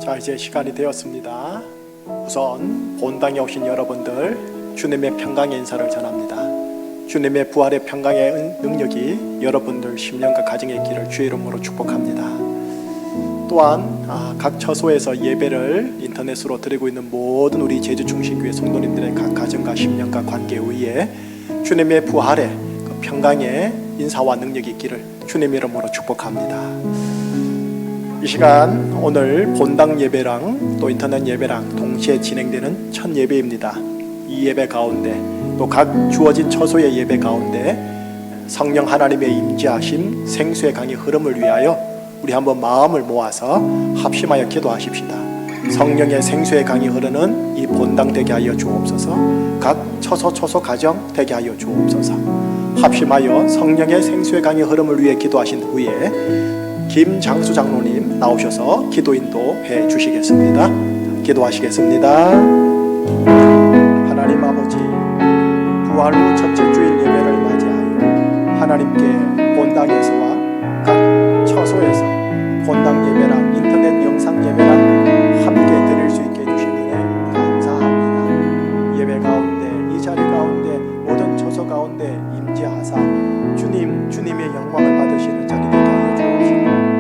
자, 이제 시간이 되었습니다. 우선 본당에 오신 여러분들 주님의 평강의 인사를 전합니다. 주님의 부활의 평강의 능력이 여러분들 10년간 가정의 길을 주의 이름으로 축복합니다. 또한 각 처소에서 예배를 인터넷으로 드리고 있는 모든 우리 제주중심교회 성도님들의 각 가정과 10년간 관계 위에 주님의 부활의 그 평강의 인사와 능력이 있기를 주님 이름으로 축복합니다. 이 시간 오늘 본당 예배랑 또 인터넷 예배랑 동시에 진행되는 첫 예배입니다. 이 예배 가운데 또 각 주어진 처소의 예배 가운데 성령 하나님의 임재하심 생수의 강의 흐름을 위하여 우리 한번 마음을 모아서 합심하여 기도하십시다. 성령의 생수의 강이 흐르는 이 본당 되게 하여 주옵소서. 각 처소 가정 되게 하여 주옵소서. 합심하여 성령의 생수의 강의 흐름을 위해 기도하신 후에 김장수 장로님 나오셔서 기도 인도해 주시겠습니다. 기도하시겠습니다. 하나님 아버지, 부활 후 첫째 주일 예배를 맞이하여 하나님께 본당에서와 각 처소에서 본당 예배랑 인터넷 영상 예배랑 함께 드릴 수 있게 해주신 은혜 감사합니다. 예배 가운데 이 자리 가운데 모든 처소 가운데 임재하사 주님의 영광을 받으시는 자리 되게 하여 주옵시고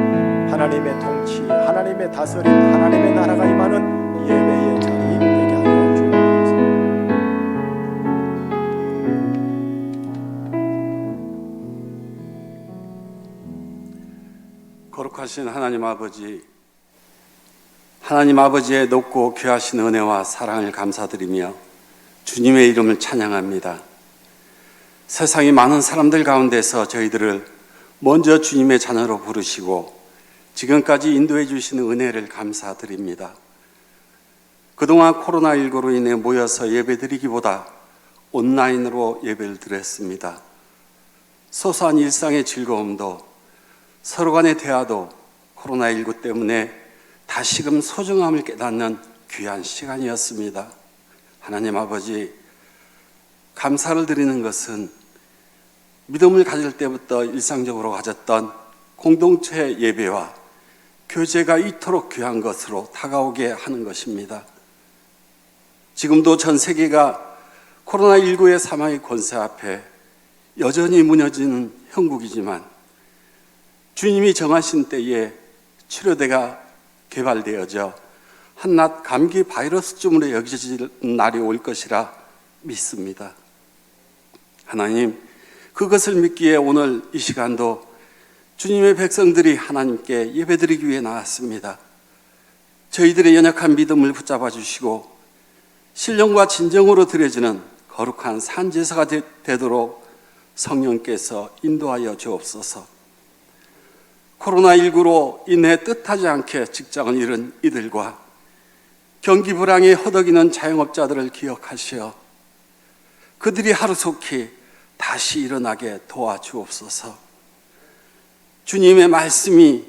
하나님의 통치, 하나님의 다스림, 하나님의 나라가 임하는 예배의 자리 되게 하여 주옵소서. 거룩하신 하나님 아버지, 하나님 아버지의 높고 귀하신 은혜와 사랑을 감사드리며 주님의 이름을 찬양합니다. 세상의 많은 사람들 가운데서 저희들을 먼저 주님의 자녀로 부르시고 지금까지 인도해 주시는 은혜를 감사드립니다. 그동안 코로나19로 인해 모여서 예배드리기보다 온라인으로 예배를 드렸습니다. 소소한 일상의 즐거움도 서로 간의 대화도 코로나19 때문에 다시금 소중함을 깨닫는 귀한 시간이었습니다. 하나님 아버지, 감사를 드리는 것은 믿음을 가질 때부터 일상적으로 가졌던 공동체 예배와 교제가 이토록 귀한 것으로 다가오게 하는 것입니다. 지금도 전 세계가 코로나19의 사망의 권세 앞에 여전히 무너지는 형국이지만 주님이 정하신 때에 치료제가 개발되어져 한낱 감기 바이러스쯤으로 여겨질 날이 올 것이라 믿습니다. 하나님, 그것을 믿기에 오늘 이 시간도 주님의 백성들이 하나님께 예배드리기 위해 나왔습니다. 저희들의 연약한 믿음을 붙잡아 주시고 신령과 진정으로 드려지는 거룩한 산제사가 되도록 성령께서 인도하여 주옵소서. 코로나19로 인해 뜻하지 않게 직장을 잃은 이들과 경기 불황에 허덕이는 자영업자들을 기억하시어 그들이 하루속히 다시 일어나게 도와주옵소서. 주님의 말씀이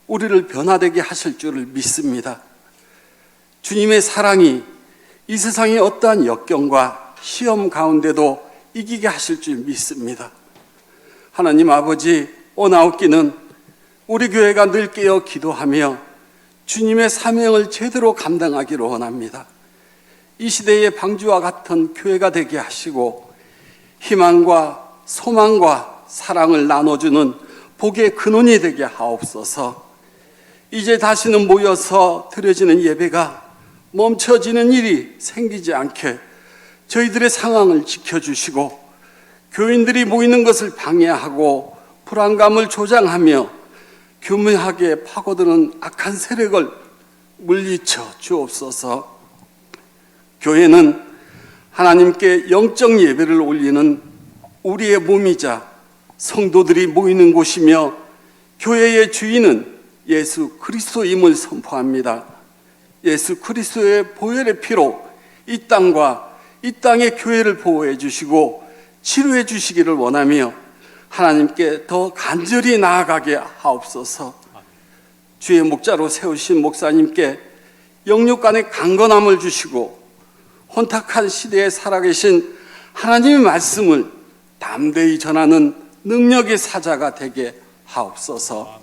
우리를 변화되게 하실 줄을 믿습니다. 주님의 사랑이 이 세상의 어떠한 역경과 시험 가운데도 이기게 하실 줄 믿습니다. 하나님 아버지, 오나옵기는 우리 교회가 늘 깨어 기도하며 주님의 사명을 제대로 감당하기를 원합니다. 이 시대의 방주와 같은 교회가 되게 하시고 희망과 소망과 사랑을 나눠주는 복의 근원이 되게 하옵소서. 이제 다시는 모여서 드려지는 예배가 멈춰지는 일이 생기지 않게 저희들의 상황을 지켜주시고 교인들이 모이는 것을 방해하고 불안감을 조장하며 교묘하게 파고드는 악한 세력을 물리쳐 주옵소서. 교회는 하나님께 영적 예배를 올리는 우리의 몸이자 성도들이 모이는 곳이며 교회의 주인은 예수 그리스도임을 선포합니다. 예수 그리스도의 보혈의 피로 이 땅과 이 땅의 교회를 보호해 주시고 치료해 주시기를 원하며 하나님께 더 간절히 나아가게 하옵소서. 주의 목자로 세우신 목사님께 영육간의 강건함을 주시고 혼탁한 시대에 살아계신 하나님의 말씀을 담대히 전하는 능력의 사자가 되게 하옵소서.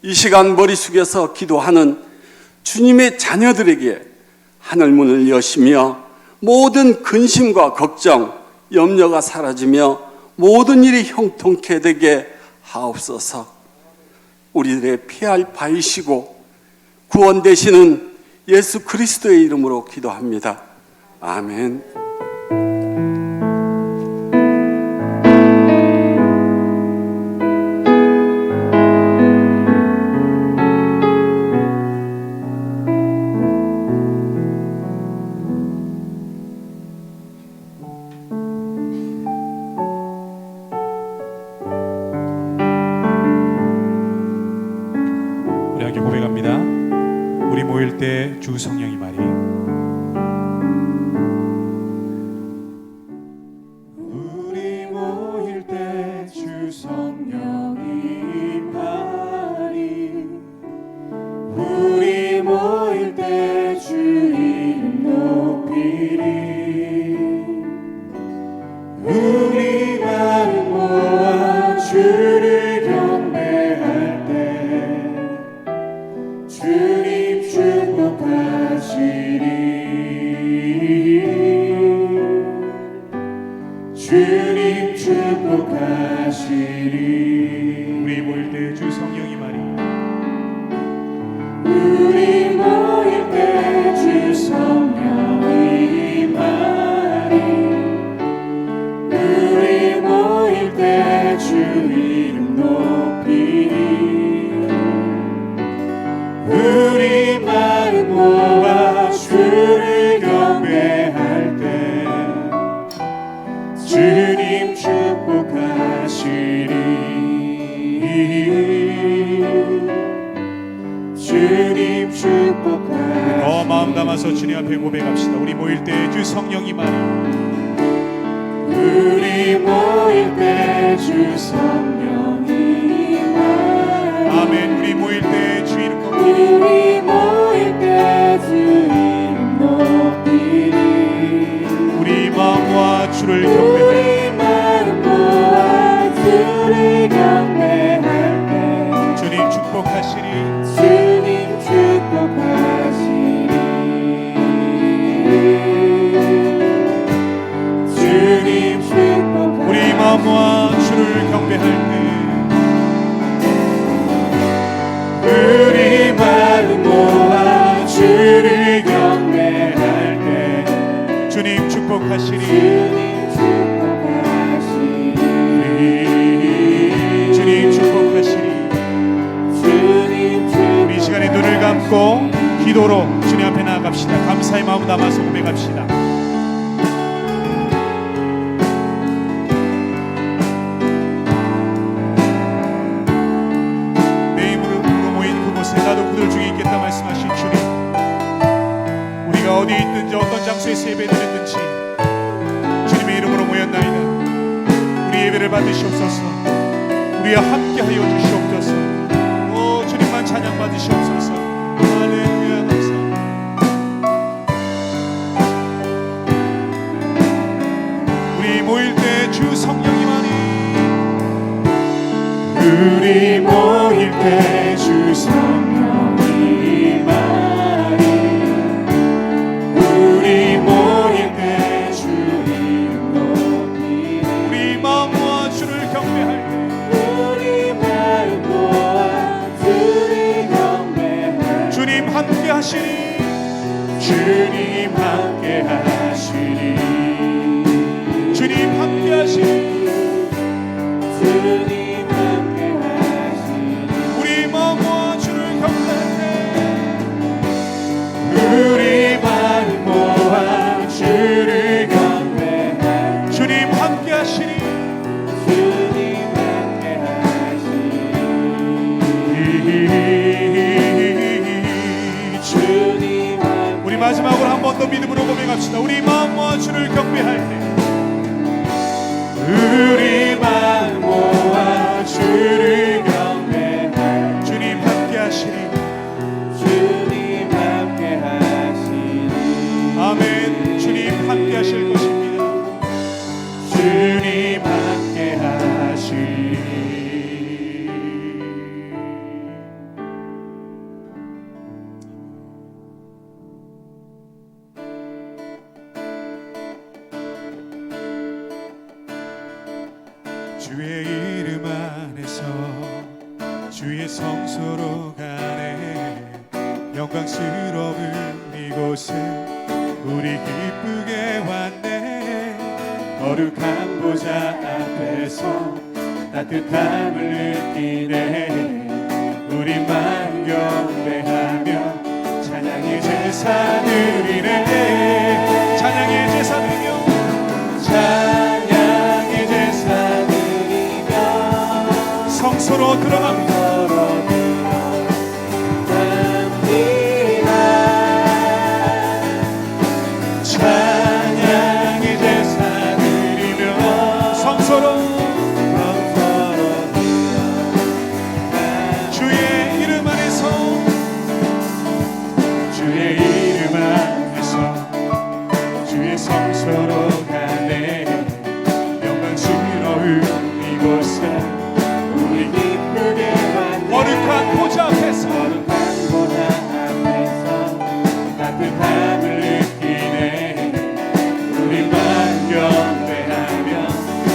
이 시간 머리 숙여서 기도하는 주님의 자녀들에게 하늘문을 여시며 모든 근심과 걱정, 염려가 사라지며 모든 일이 형통케 되게 하옵소서. 우리들의 피할 바이시고 구원 되시는 예수 그리스도의 이름으로 기도합니다. 아멘. 우리 함께 고백합니다. 우리 모일 때 주 성령이 말이 우리 모일 때 주 성령이 말이 우리 모일 때 주 이름 높이리 우리 마음 모아 주를 경배할 때 주님 축복하시리 주님 축복하시리 우리 모일 때 주 성령이 말이 우리 모일 때 주 성령이 말이 우리 모일 때 주 이름 높이리 우리 마음 모아 주를 경배할 때 주님 축복하시리 주님 축복하시리 더 마음 담아서 주님 앞에 고백합시다. 우리 모일 때 주 성령이 말이 우리 모일 때 주 성령이 말이 아멘. 우리 모일 때 주 이름 우리 모일 때 주 이름 높이리 우리 마음과 주를 경배해 우리 마음 모아 주를 경배할 때 주님 축복하시리 주님 축복하시리 주님 축복하시리 우리 마음과 주를 경배할 때 우리 마음 모아 주를 경배할 때 주님 축복하시리 주님 축복하시리 주님 축복하시리 주님 축복하시리 우리 이 시간에 눈을 감고 기도로 주님 앞에 나아갑시다. 감사의 마음 담아서 고백합시다. 내 이름으로 모인 그곳에 나도 그들 중에 있겠다 말씀하신 주님, 우리가 어디에 있든지 어떤 장소에서 예배를 했든지 주님의 이름으로 모였나이다. 우리 예배를 받으시옵소서. 우리와 함께하여 주시옵소서. 오 주님만 찬양 받으시옵소서. 할렐루야. 감사합니다. 우리 모일 때 주 성령이 많이 우리 모일 때 주 성령이 많이 우리 모일 때 주 이름 높이리 우리 마음과 주를 경배할 때 우리 마음 모아 주를 경배할 주님 함께 하시니 주님 함께 하시리 주님 함께 하시니 주님 함께 하시리 우리 마음과 주를 경배할 때 우리 마음 모아 주를 경배할 주님 함께 하시니 주님 함께 하시리 주님 함께 우리 마지막으로 한 번 더 믿음으로 고백합시다. 우리 마음과 주를 경배할 때 우리 마음 모아 주를 경배할 주님 함께 하시니 주님 함께 하시리 아멘. 주님 함께 하실 것입니다. 주님 함께 하시리 주의 성소로 가네. 영광스러운 이곳에 우리 기쁘게 왔네. 거룩한 보좌 앞에서 따뜻함을 느끼네. 우리만 경배하며 찬양의 제사 드리네. 찬양의 제사 드리며 찬양의 제사 드리며 성소로 들어갑니다. 찬양의 제사 드리며 성소로 주의 이름 안에서 주의 성소로 가네. 영광스러운 이곳에 우리 기쁘게 왔네. 거룩한 보좌 앞에서 거룩한 보좌 앞에서 따뜻함을 느끼네. 우리만 경배하며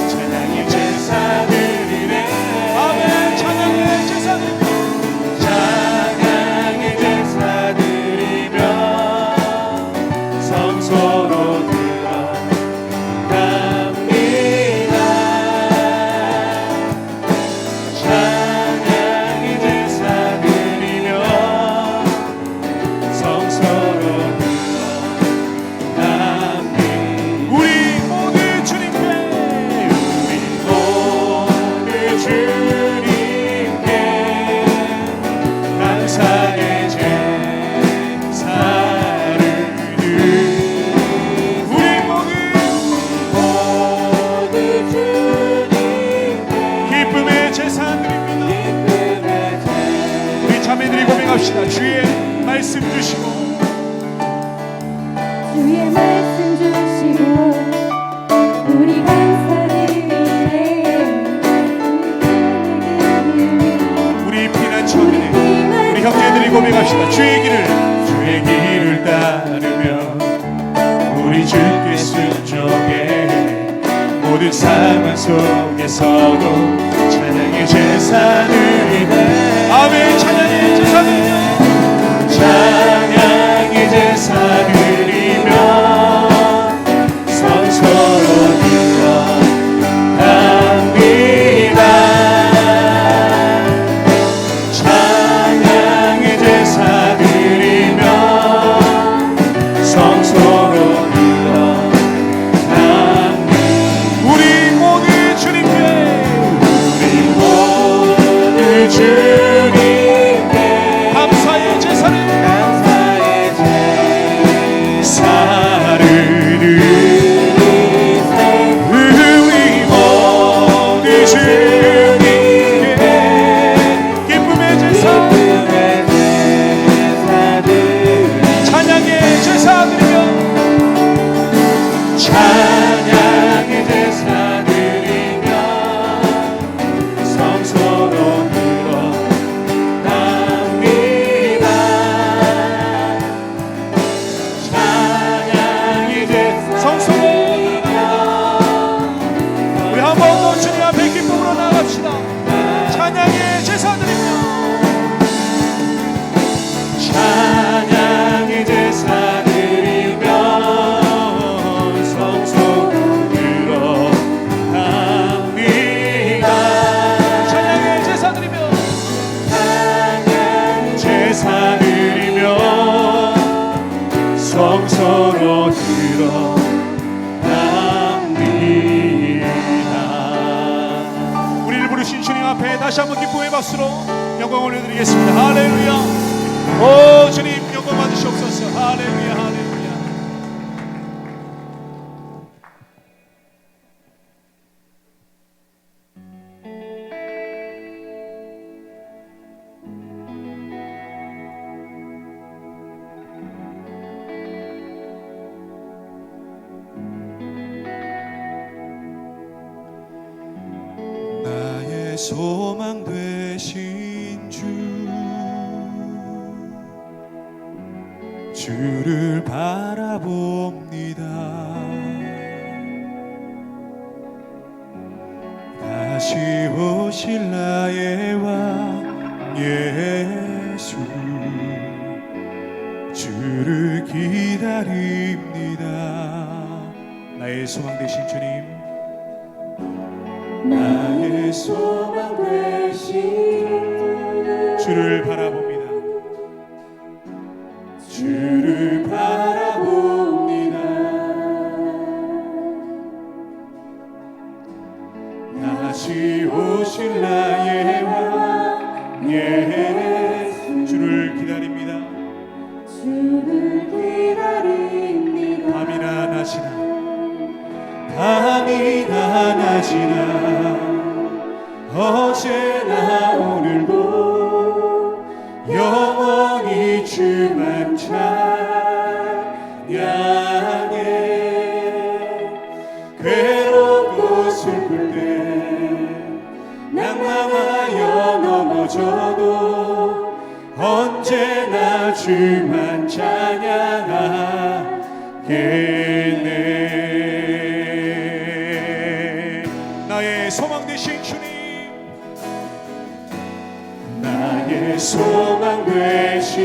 찬양의 제사 드리네. 아멘. 찬양의 제사 드리며 찬양의 제사 드리며 성소로 들어갑니다. 찬양의 제사 드리며 성소로 들어갑니다. 우리 모두 주님께 우리 모두 주님께 감사의 제사를 드리고 우리 모두 모두 주님께 기쁨의 제사 드립니다. 기쁨의 제사 우리 자매들이 고백합시다. 주의 말씀 주시고 주의 말씀 주시고 우리 감사드리네. 우리 피난처들이 우리 형제들이 고백합시다. 주의 길을 따르며 우리 주께 순종해. 모든 상황 속에서도 찬양의 제사 드리네. 아멘. 찬양의 제사 드리며 찬양의 제사 드리며 성소로 들어갑니다. 찬양의 제사 드리며 성소로 들어갑니다. 우리 모두 주님께 우리 모두 주님께 감사의 제사를 감사의 제사를 드리세. 우리 모두 주님께 기쁨의 제사 기쁨의 제사 드리며 찬양의 제사 드리며 찬양의 제사 드리며 성소로 들어갑니다. 찬양의 제사 성소로 우리 한 번 더 주님 앞에 기쁨으로 나갑시다. 찬양의 제사 드리며 찬양의 제사 드리며 성소로 들어갑니다. 찬양의 제사 드리며 찬양 제사 드리며 성소로 들어갑니다. 우리를 부르신 주님 앞에 다시 한번 기쁨의 박수로 영광 올려드리겠습니다. 할렐루야. 오 주님 영광 받으시옵소서. 할렐루야. 할렐루야. 나의 소망 되신 주를 바라봅니다. 다시 오실 나의 왕 나의 소망 되신 주님, 나의 소망 되신 주를 바라봅니다. 주를 바라봅니다. 다시 오실 나의 왕 예수, 주를 기다립니다. 주를 기다립니다. 밤이나 낮이나 밤이나 낮이나 어제나 오늘도 영원히 주만 찬양해. 괴롭고 슬플 때 낭망하여 넘어져도 언제나 주만 찬양하겠네. 나의 소망 되신 주님, 나의 소망 되신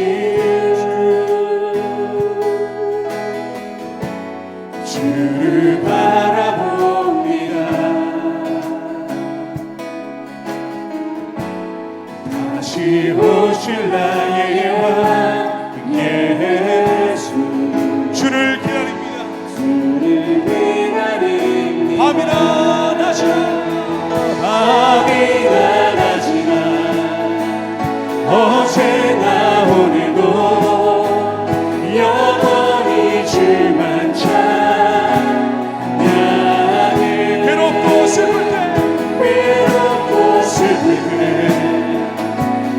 주, 주를 바라봅니다. 다시 오실 나의 왕 예수, 주를 기다립니다. 주를 기다립니다. 밤이나 낮이나 밤이나 낮이나 어제나 오늘도 영원히 주만 찬양해. 괴롭고 슬플 때 외롭고 슬플 때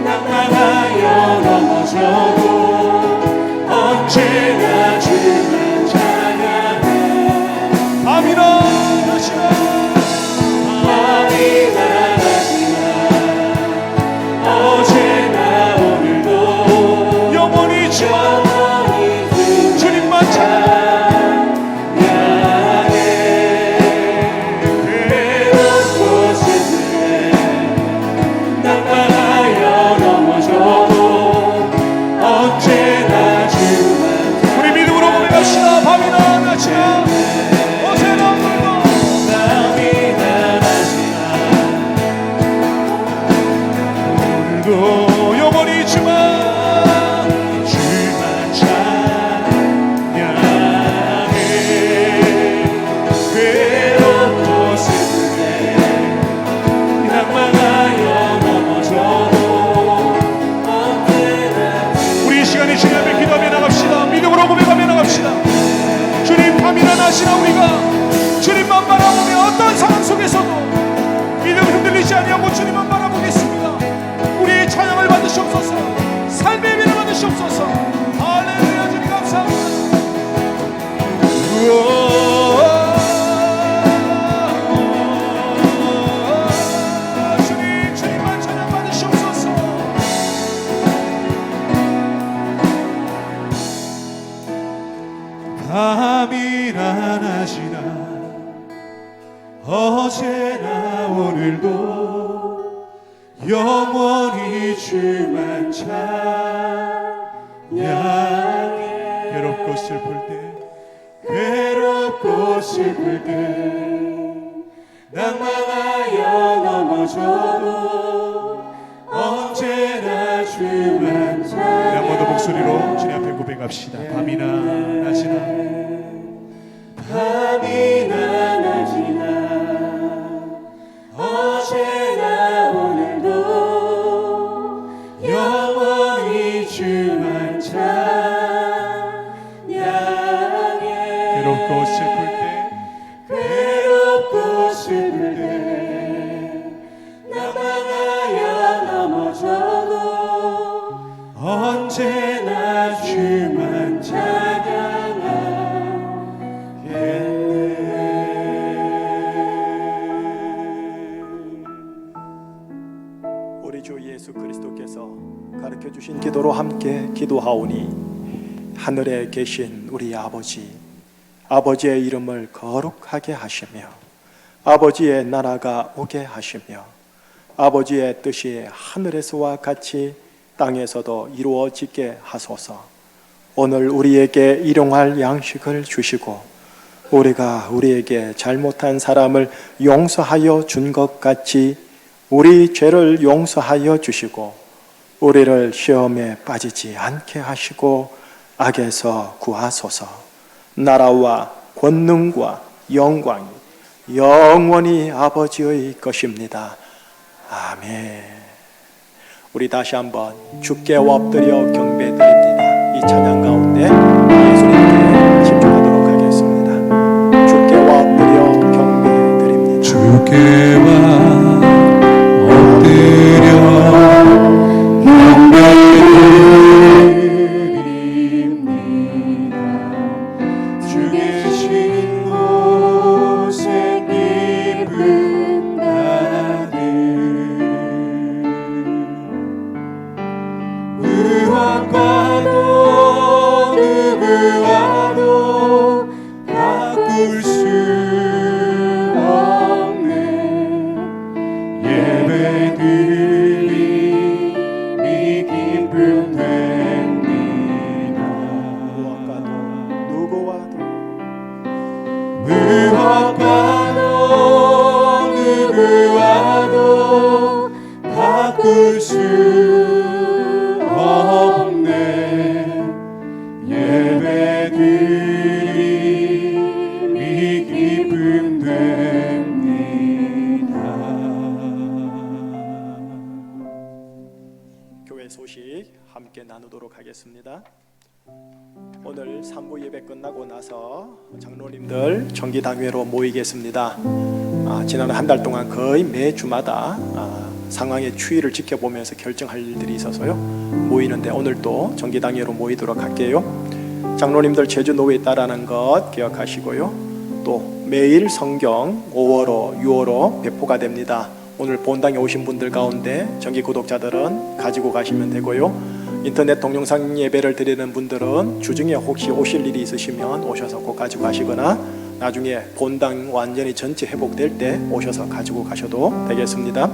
낭망하여 넘어져도 언제나 주만 찬양해. 밤이나 낮이나 밤이나 낮이나 어제나 오늘도 영원히 주만 영원히 주님만 찬양해. 외롭고 슬플 때 낭만하여 넘어져도 언제나 주만 우리 믿음으로 고백합시다. 밤이나 낮이나 어제나 오늘도 밤이나 낮이나 오늘도 영원히 주만 찬양해. 괴롭고 슬플 때 낭망하여 넘어져도 언제나 우리 이 시간에 주님 앞에 기도하며 나갑시다. 믿음으로 고백하며 나갑시다. 주님, 밤이나 낮이나 우리가 주님만 바라보며 어떤 상황 속에서도 믿음 흔들리지 아니하고 주님만 바라보겠습니다. 우리의 찬양을 받으시옵소서. 삶의 예배를 받으시옵소서. 할렐루야. 주님 감사합니다. 주님, 주님만 찬양 받으시옵소서. 밤이나 낮이나 어제나 오늘도 영원히 주만 찬양해. 괴롭고 슬플 때 괴롭고 슬플 때 낭망하여 넘어져도 언제나 주만 찬양해. 한 번 더 목소리로 주님 앞에 고백합시다. 밤이나 낮이나 밤이나 낮이나 어제나 오늘도 영원히 주만 찬양해. 괴롭고 슬플 때 괴롭고 슬플 때 낭망하여 넘어져도 언제나 주만 찬양하겠네. 우리 주 예수 그리스도께서 가르쳐 주신 기도로 함께 기도하오니 하늘에 계신 우리 아버지의 이름을 거룩하게 하시며 아버지의 나라가 오게 하시며 아버지의 뜻이 하늘에서와 같이 땅에서도 이루어지게 하소서. 오늘 우리에게 일용할 양식을 주시고 우리가 우리에게 잘못한 사람을 용서하여 준 것 같이 우리 죄를 용서하여 주시고 우리를 시험에 빠지지 않게 하시고 악에서 구하소서. 나라와 권능과 영광이 영원히 아버지의 것입니다. 아멘. 우리 다시 한번 주께 엎드려 경배드립니다. 이 찬양 가운데 예수님께 집중하도록 하겠습니다. 주께 엎드려 경배드립니다. 주께와 엎드려 경배드립니다. 주 계신 곳에 기쁨 가득 의왕과도 누구와도 바꿀 수 없네. 예배드림이 기쁨 됩니다. 누구와도 무엇과도 누구와도 바꿀 수 없네. 예배드림이 기쁨 됩니다. 교회 소식 함께 나누도록 하겠습니다. 오늘 3부 예배 끝나고 나서 장로님들 정기당회로 모이겠습니다. 지난 한 달 동안 거의 매주마다 상황의 추이를 지켜보면서 결정할 일들이 있어서요 모이는데 오늘 또 정기당회로 모이도록 할게요. 장로님들 제주 노회에 있다라는 것 기억하시고요. 또 매일 성경 5월호 6월호 배포가 됩니다. 오늘 본당에 오신 분들 가운데 정기 구독자들은 가지고 가시면 되고요. 인터넷 동영상 예배를 드리는 분들은 주중에 혹시 오실 일이 있으시면 오셔서 꼭 가지고 가시거나 나중에 본당 완전히 전체 회복될 때 오셔서 가지고 가셔도 되겠습니다.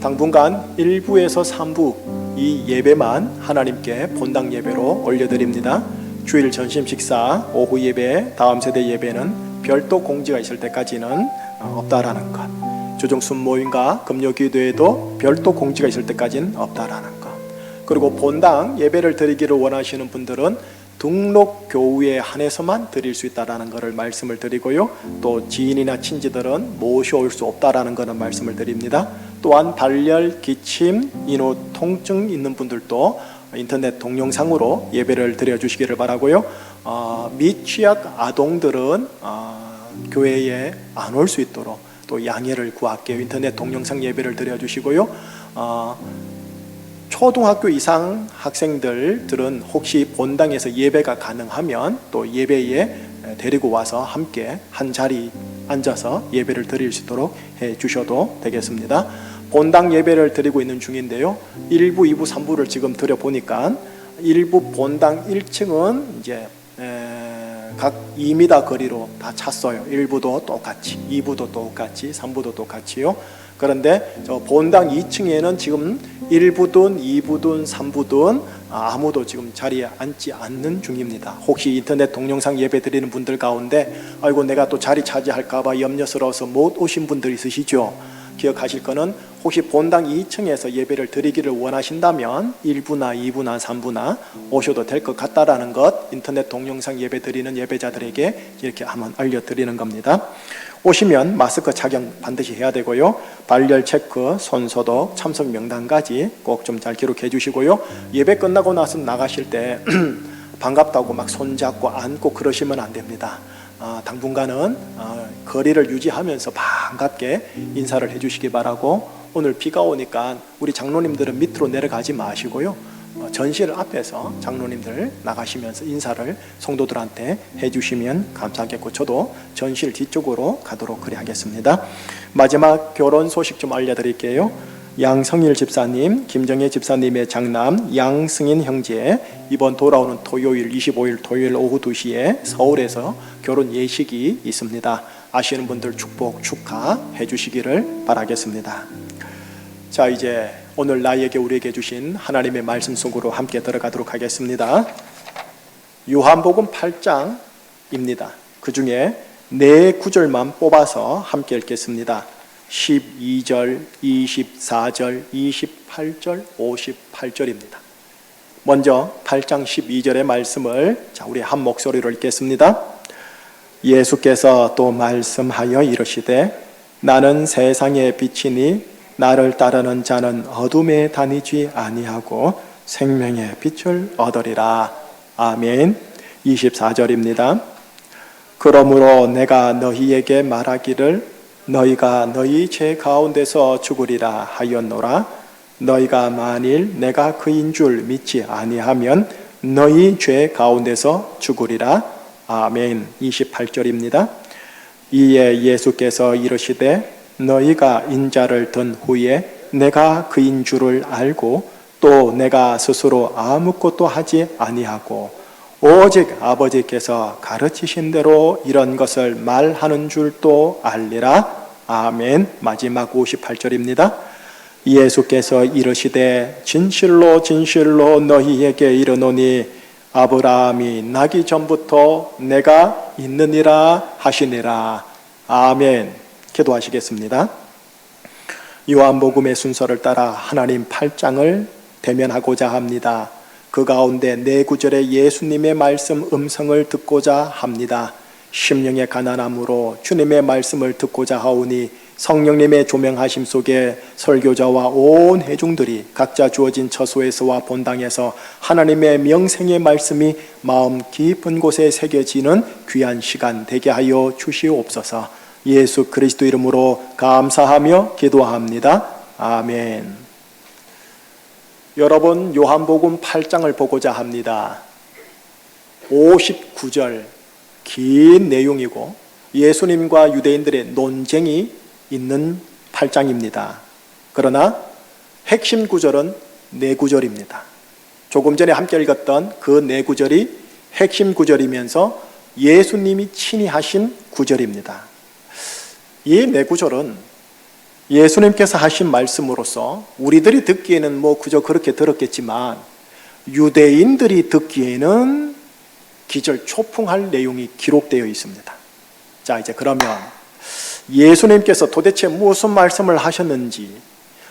당분간 1부에서 3부 이 예배만 하나님께 본당 예배로 올려드립니다. 주일 점심 식사, 오후 예배, 다음 세대 예배는 별도 공지가 있을 때까지는 없다라는 것. 주중 순모임과 금요 기도에도 별도 공지가 있을 때까지는 없다라는 것. 그리고 본당 예배를 드리기를 원하시는 분들은 등록 교우에 한해서만 드릴 수 있다라는 것을 말씀을 드리고요. 또 지인이나 친지들은 모셔올 수 없다라는 것은 말씀을 드립니다. 또한 발열, 기침, 인후 통증 있는 분들도 인터넷 동영상으로 예배를 드려주시기를 바라고요. 미취학 아동들은 교회에 안 올 수 있도록 또 양해를 구할게요. 인터넷 동영상 예배를 드려주시고요. 초등학교 이상 학생들은 혹시 본당에서 예배가 가능하면 또 예배에 데리고 와서 함께 한 자리 앉아서 예배를 드릴 수 있도록 해 주셔도 되겠습니다. 본당 예배를 드리고 있는 중인데요. 1부, 2부, 3부를 지금 드려보니까 1부 본당 1층은 이제 각 2m 거리로 다 찼어요. 1부도 똑같이, 2부도 똑같이, 3부도 똑같이요. 그런데 저 본당 2층에는 지금 1부든 2부든 3부든 아무도 지금 자리에 앉지 않는 중입니다. 혹시 인터넷 동영상 예배 드리는 분들 가운데 아이고 내가 또 자리 차지할까봐 염려스러워서 못 오신 분들 있으시죠? 기억하실 거는 혹시 본당 2층에서 예배를 드리기를 원하신다면 1부나 2부나 3부나 오셔도 될 것 같다라는 것 인터넷 동영상 예배 드리는 예배자들에게 이렇게 한번 알려드리는 겁니다. 오시면 마스크 착용 반드시 해야 되고요. 발열 체크, 손 소독, 참석 명단까지 꼭 좀 잘 기록해 주시고요. 예배 끝나고 나서 나가실 때 반갑다고 막 손잡고 안고 그러시면 안 됩니다. 당분간은 거리를 유지하면서 반갑게 인사를 해주시기 바라고 오늘 비가 오니까 우리 장로님들은 밑으로 내려가지 마시고요. 전실 앞에서 장로님들 나가시면서 인사를 성도들한테 해주시면 감사하겠고 저도 전실 뒤쪽으로 가도록 그리 하겠습니다. 마지막 결혼 소식 좀 알려드릴게요. 양성일 집사님, 김정혜 집사님의 장남 양승인 형제 이번 돌아오는 토요일 25일 토요일 오후 2시에 서울에서 결혼 예식이 있습니다. 아시는 분들 축복 축하해 주시기를 바라겠습니다. 자, 이제 오늘 나에게 우리에게 주신 하나님의 말씀 속으로 함께 들어가도록 하겠습니다. 요한복음 8장입니다. 그 중에 네 구절만 뽑아서 함께 읽겠습니다. 12절, 24절, 28절, 58절입니다. 먼저 8장 12절의 말씀을 우리 한 목소리로 읽겠습니다. 예수께서 또 말씀하여 이르시되 나는 세상의 빛이니 나를 따르는 자는 어둠에 다니지 아니하고 생명의 빛을 얻으리라. 아멘. 24절입니다. 그러므로 내가 너희에게 말하기를 너희가 너희 죄 가운데서 죽으리라 하였노라. 너희가 만일 내가 그인 줄 믿지 아니하면 너희 죄 가운데서 죽으리라. 아멘. 28절입니다. 이에 예수께서 이르시되 너희가 인자를 든 후에 내가 그인 줄을 알고 또 내가 스스로 아무것도 하지 아니하고 오직 아버지께서 가르치신 대로 이런 것을 말하는 줄도 알리라. 아멘. 마지막 58절입니다. 예수께서 이르시되 진실로 진실로 너희에게 이르노니 아브라함이 나기 전부터 내가 있느니라 하시니라. 아멘. 기도하시겠습니다. 요한복음의 순서를 따라 하나님 8장을 대면하고자 합니다. 그 가운데 네 구절의 예수님의 말씀 음성을 듣고자 합니다. 심령의 가난함으로 주님의 말씀을 듣고자 하오니 성령님의 조명하심 속에 설교자와 온 회중들이 각자 주어진 처소에서와 본당에서 하나님의 명생의 말씀이 마음 깊은 곳에 새겨지는 귀한 시간 되게 하여 주시옵소서. 예수 그리스도 이름으로 감사하며 기도합니다. 아멘. 여러분, 요한복음 8장을 보고자 합니다. 59절 긴 내용이고 예수님과 유대인들의 논쟁이 있는 8장입니다. 그러나 핵심 구절은 네 구절입니다. 조금 전에 함께 읽었던 그 네 구절이 핵심 구절이면서 예수님이 친히 하신 구절입니다. 이 네 구절은 예수님께서 하신 말씀으로서 우리들이 듣기에는 그저 그렇게 들었겠지만 유대인들이 듣기에는 기절초풍할 내용이 기록되어 있습니다. 자, 이제 그러면 예수님께서 도대체 무슨 말씀을 하셨는지,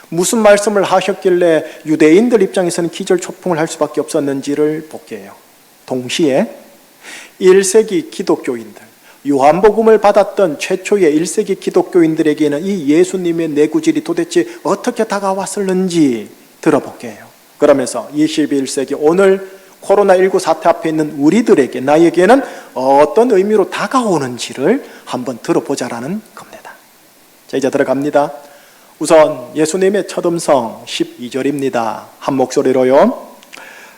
무슨 말씀을 하셨길래 유대인들 입장에서는 기절초풍을 할 수밖에 없었는지를 볼게요. 동시에 1세기 기독교인들, 요한복음을 받았던 최초의 1세기 기독교인들에게는 이 예수님의 내구질이 도대체 어떻게 다가왔을는지 들어볼게요. 그러면서 21세기 오늘 코로나19 사태 앞에 있는 우리들에게, 나에게는 어떤 의미로 다가오는지를 한번 들어보자라는 겁니다. 자, 이제 들어갑니다. 우선 예수님의 첫 음성 12절입니다. 한 목소리로요.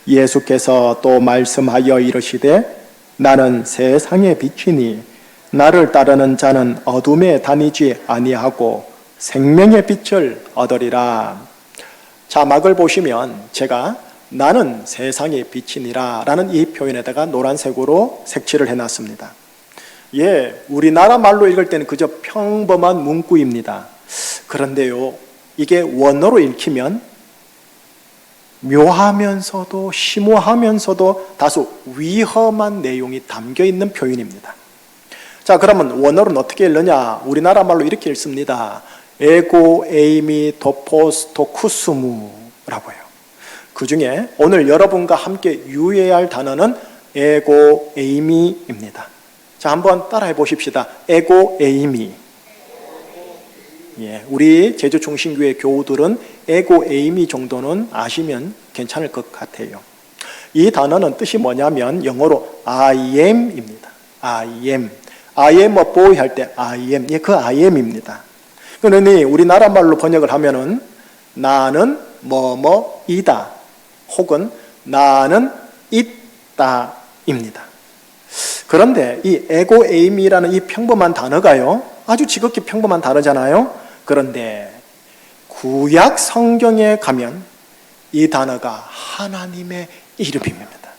예수께서 또 말씀하여 이르시되 나는 세상의 빛이니 나를 따르는 자는 어둠에 다니지 아니하고 생명의 빛을 얻으리라. 자막을 보시면 제가 나는 세상의 빛이니라 라는 이 표현에다가 노란색으로 색칠을 해놨습니다. 우리나라 말로 읽을 때는 그저 평범한 문구입니다. 그런데요, 이게 원어로 읽히면 묘하면서도 심오하면서도 다소 위험한 내용이 담겨있는 표현입니다. 자, 그러면 원어로는 어떻게 읽느냐? 우리나라 말로 이렇게 읽습니다. 에고 에이미 토포스 토쿠스무라고 해요. 그 중에 오늘 여러분과 함께 유의해야 할 단어는 에고 에이미입니다. 자, 한번 따라해 보십시다. 에고 에이미. 우리 제주중심교회 교우들은 에고 에이미 정도는 아시면 괜찮을 것 같아요. 이 단어는 뜻이 뭐냐면 영어로 I am입니다. I am. I am a boy 할 때 I am. 그 I am입니다. 그러니 우리나라 말로 번역을 하면은 나는 뭐뭐이다. 혹은 나는 있다입니다. 그런데 이 에고 에임이라는 이 평범한 단어가요, 아주 지극히 평범한 단어잖아요. 그런데 구약 성경에 가면 이 단어가 하나님의 이름입니다.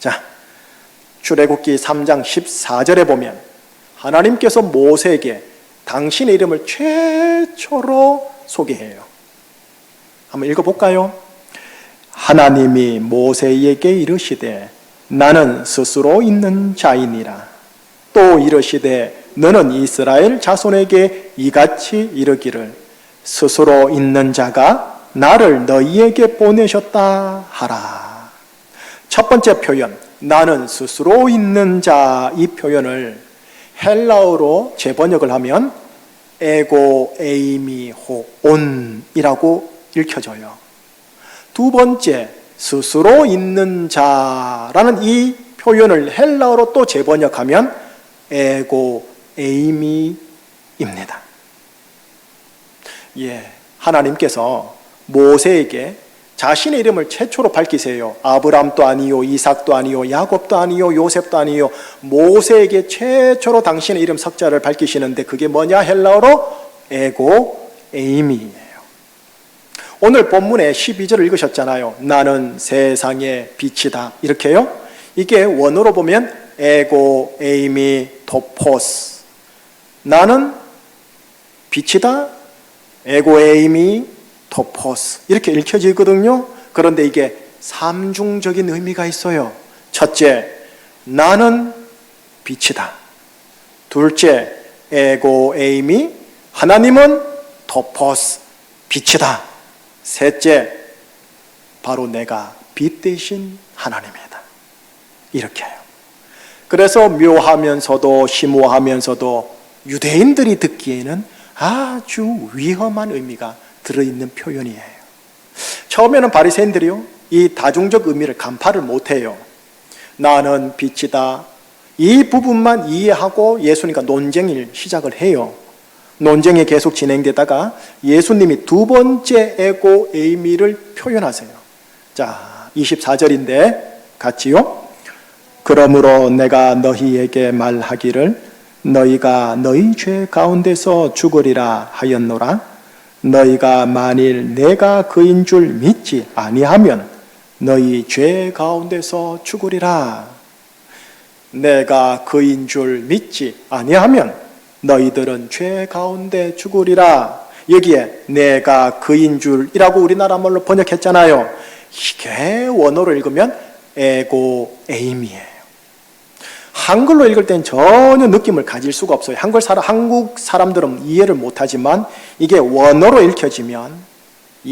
자, 출애굽기 3장 14절에 보면 하나님께서 모세에게 당신의 이름을 최초로 소개해요. 한번 읽어볼까요? 하나님이 모세에게 이르시되 나는 스스로 있는 자이니라. 또 이르시되 너는 이스라엘 자손에게 이같이 이르기를 스스로 있는 자가 나를 너희에게 보내셨다 하라. 첫 번째 표현, 나는 스스로 있는 자, 이 표현을 헬라어로 재번역을 하면 에고 에이미 호온이라고 읽혀져요. 두 번째, 스스로 있는 자라는 이 표현을 헬라어로 또 재번역하면 에고 에이미입니다. 하나님께서 모세에게 자신의 이름을 최초로 밝히세요. 아브람도 아니요, 이삭도 아니요, 야곱도 아니요, 요셉도 아니요. 모세에게 최초로 당신의 이름 석자를 밝히시는데 그게 뭐냐? 헬라어로 에고 에이미예요. 오늘 본문의 12절을 읽으셨잖아요. 나는 세상의 빛이다. 이렇게요. 이게 원어로 보면 에고 에이미 토포스. 나는 빛이다. 에고 에이미 토포스. 이렇게 읽혀지거든요. 그런데 이게 삼중적인 의미가 있어요. 첫째, 나는 빛이다. 둘째, 에고 에이미, 하나님은 토포스, 빛이다. 셋째, 바로 내가 빛 대신 하나님이다. 이렇게 해요. 그래서 묘하면서도 심오하면서도 유대인들이 듣기에는 아주 위험한 의미가 들어있는 표현이에요. 처음에는 바리새인들이요, 이 다중적 의미를 간파를 못해요. 나는 빛이다. 이 부분만 이해하고 예수님과 논쟁을 시작을 해요. 논쟁이 계속 진행되다가 예수님이 두 번째 에고 에이미를 표현하세요. 자, 24절인데 같이요. 그러므로 내가 너희에게 말하기를 너희가 너희 죄 가운데서 죽으리라 하였노라. 너희가 만일 내가 그인 줄 믿지 아니하면 너희 죄 가운데서 죽으리라. 내가 그인 줄 믿지 아니하면 너희들은 죄 가운데 죽으리라. 여기에 내가 그인 줄이라고 우리나라 말로 번역했잖아요. 이게 원어로 읽으면 에고 에이미예요. 한글로 읽을 땐 전혀 느낌을 가질 수가 없어요. 한국 사람들은 이해를 못하지만 이게 원어로 읽혀지면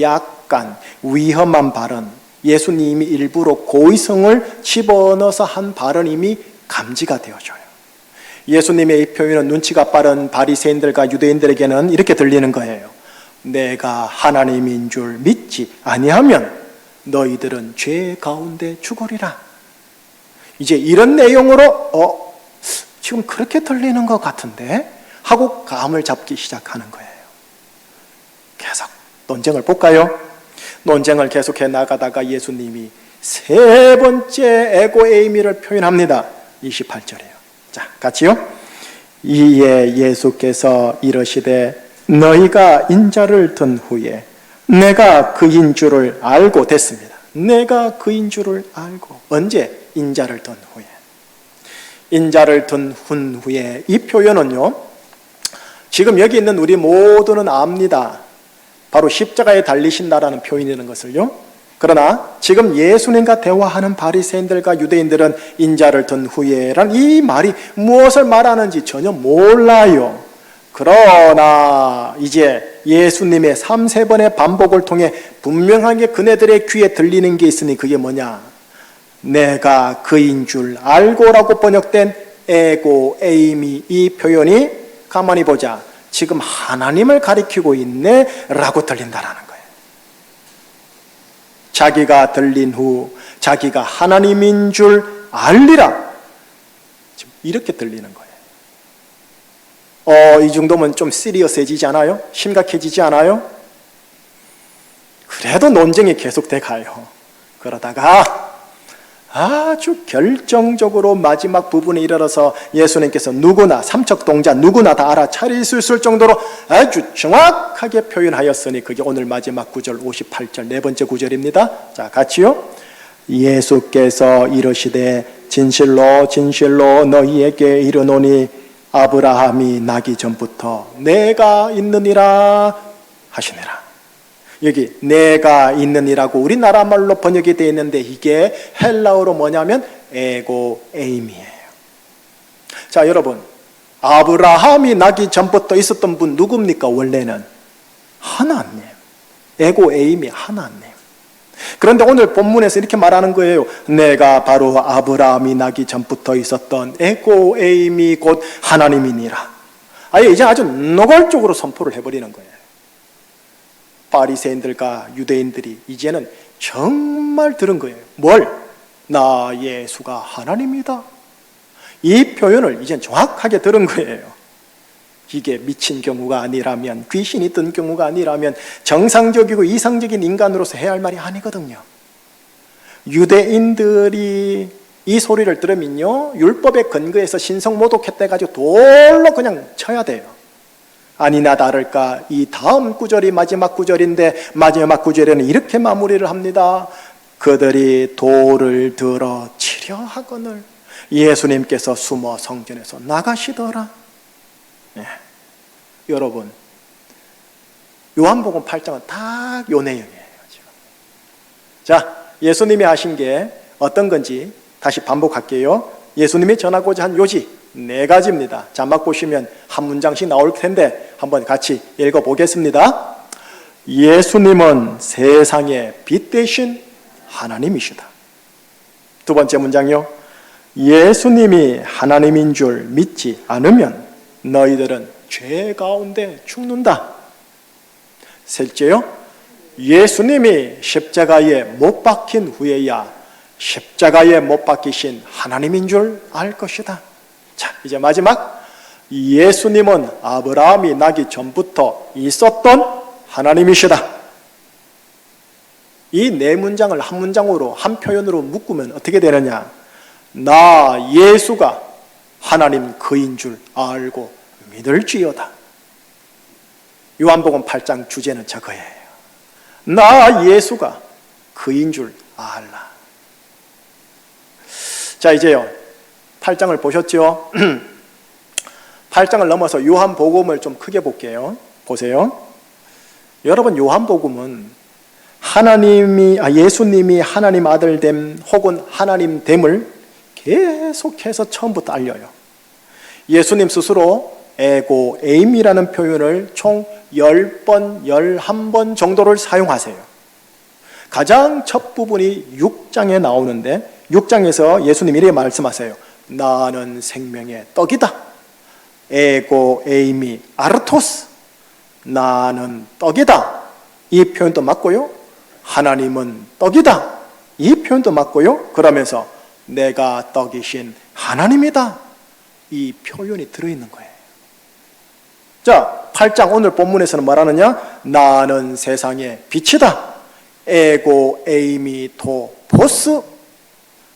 약간 위험한 발언, 예수님이 일부러 고의성을 집어넣어서 한 발언임이 감지가 되어져요. 예수님의 이 표현은 눈치가 빠른 바리새인들과 유대인들에게는 이렇게 들리는 거예요. 내가 하나님인 줄 믿지 아니하면 너희들은 죄 가운데 죽으리라. 이제 이런 내용으로 지금 그렇게 들리는 것 같은데 하고 감을 잡기 시작하는 거예요. 계속 논쟁을 볼까요? 논쟁을 계속해 나가다가 예수님이 세 번째 에고 에이미를 표현합니다. 28절이에요. 자, 같이요. 이에 예수께서 이르시되 너희가 인자를 든 후에 내가 그인 줄을 알고 됐습니다. 내가 그인 줄을 알고. 언제? 인자를 든 후에. 인자를 든 후에. 이 표현은요, 지금 여기 있는 우리 모두는 압니다. 바로 십자가에 달리신다라는 표현이라는 것을요. 그러나 지금 예수님과 대화하는 바리새인들과 유대인들은 인자를 든 후에라는 이 말이 무엇을 말하는지 전혀 몰라요. 그러나 이제 예수님의 3-4번의 반복을 통해 분명하게 그네들의 귀에 들리는 게 있으니 그게 뭐냐? 내가 그인 줄 알고라고 번역된 에고 에이미, 이 표현이 가만히 보자 지금 하나님을 가리키고 있네 라고 들린다라는 거예요. 자기가 들린 후 자기가 하나님인 줄 알리라, 지금 이렇게 들리는 거예요. 이 정도면 좀 시리어스해지지 않아요? 심각해지지 않아요? 그래도 논쟁이 계속돼 가요. 그러다가 아주 결정적으로 마지막 부분에 이르러서 예수님께서 누구나, 삼척동자 누구나 다 알아차릴 수 있을 정도로 아주 정확하게 표현하였으니 그게 오늘 마지막 구절 58절 네 번째 구절입니다. 자, 같이요. 예수께서 이르시되 진실로 진실로 너희에게 이르노니 아브라함이 나기 전부터 내가 있느니라 하시니라. 여기 내가 있느니라고 우리나라 말로 번역이 되어 있는데 이게 헬라어로 뭐냐면 에고 에이미예요. 자, 여러분, 아브라함이 나기 전부터 있었던 분 누굽니까? 원래는 하나님, 에고 에임이 하나님. 그런데 오늘 본문에서 이렇게 말하는 거예요. 내가 바로 아브라함이 나기 전부터 있었던 에고 에임이 곧 하나님이니라. 아예 이제 아주 노골적으로 선포를 해버리는 거예요. 바리새인들과 유대인들이 이제는 정말 들은 거예요. 뭘? 나 예수가 하나님이다. 이 표현을 이제 정확하게 들은 거예요. 이게 미친 경우가 아니라면, 귀신이 든 경우가 아니라면 정상적이고 이상적인 인간으로서 해야 할 말이 아니거든요. 유대인들이 이 소리를 들으면요, 율법에 근거해서 신성모독했다 해가지고 돌로 그냥 쳐야 돼요. 아니나 다를까 이 다음 구절이 마지막 구절인데, 마지막 구절에는 이렇게 마무리를 합니다. 그들이 돌을 들어 치려 하거늘 예수님께서 숨어 성전에서 나가시더라. 네. 여러분, 요한복음 8장은 딱 요 내용이에요. 지금. 자, 예수님이 하신 게 어떤 건지 다시 반복할게요. 예수님이 전하고자 한 요지 4가지입니다. 자막 보시면 한 문장씩 나올 텐데 한번 같이 읽어보겠습니다. 예수님은 세상의 빛 대신 하나님이시다. 두 번째 문장이요. 예수님이 하나님인 줄 믿지 않으면 너희들은 죄 가운데 죽는다. 셋째요. 예수님이 십자가에 못 박힌 후에야 십자가에 못 박히신 하나님인 줄 알 것이다. 자, 이제 마지막. 예수님은 아브라함이 나기 전부터 있었던 하나님이시다. 이 4문장을 한 문장으로, 한 표현으로 묶으면 어떻게 되느냐? 나 예수가 하나님 그인 줄 알고 믿을지어다. 요한복음 8장 주제는 저거예요. 나 예수가 그인 줄 알라. 자, 이제요 8장을 보셨죠? 8장을 넘어서 요한복음을 좀 크게 볼게요. 보세요. 여러분, 요한복음은 예수님이 하나님 아들됨 혹은 하나님됨을 계속해서 처음부터 알려요. 예수님 스스로 에고 에임이라는 표현을 총 10번, 11번 정도를 사용하세요. 가장 첫 부분이 6장에 나오는데 6장에서 예수님이 이렇게 말씀하세요. 나는 생명의 떡이다. 에고 에임이 아르토스. 나는 떡이다. 이 표현도 맞고요. 하나님은 떡이다. 이 표현도 맞고요. 그러면서 내가 떡이신 하나님이다. 이 표현이 들어있는 거예요. 자, 8장 오늘 본문에서는 말하느냐? 나는 세상의 빛이다. 에고 에이미 토 포스.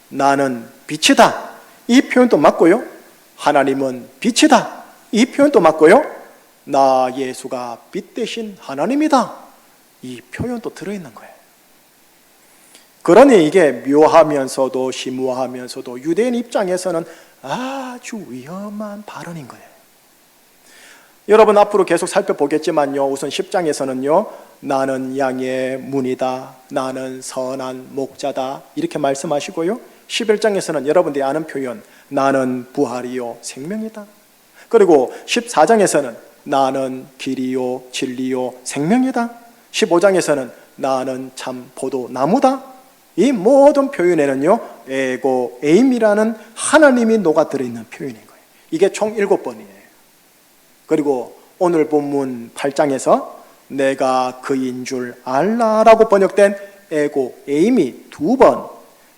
나는 빛이다. 이 표현도 맞고요. 하나님은 빛이다. 이 표현도 맞고요. 나 예수가 빛 대신 하나님이다. 이 표현도 들어있는 거예요. 그러니 이게 묘하면서도 심오하면서도 유대인 입장에서는 아주 위험한 발언인 거예요. 여러분, 앞으로 계속 살펴보겠지만요, 우선 10장에서는요 나는 양의 문이다, 나는 선한 목자다 이렇게 말씀하시고요, 11장에서는 여러분들이 아는 표현 나는 부활이요 생명이다. 그리고 14장에서는 나는 길이요 진리요 생명이다. 15장에서는 나는 참 포도나무다. 이 모든 표현에는요 에고 에임이라는 하나님이 녹아들어있는 표현인 거예요. 이게 총 7번이에요. 그리고 오늘 본문 8장에서 내가 그인 줄 알라라고 번역된 에고 에임이 2번,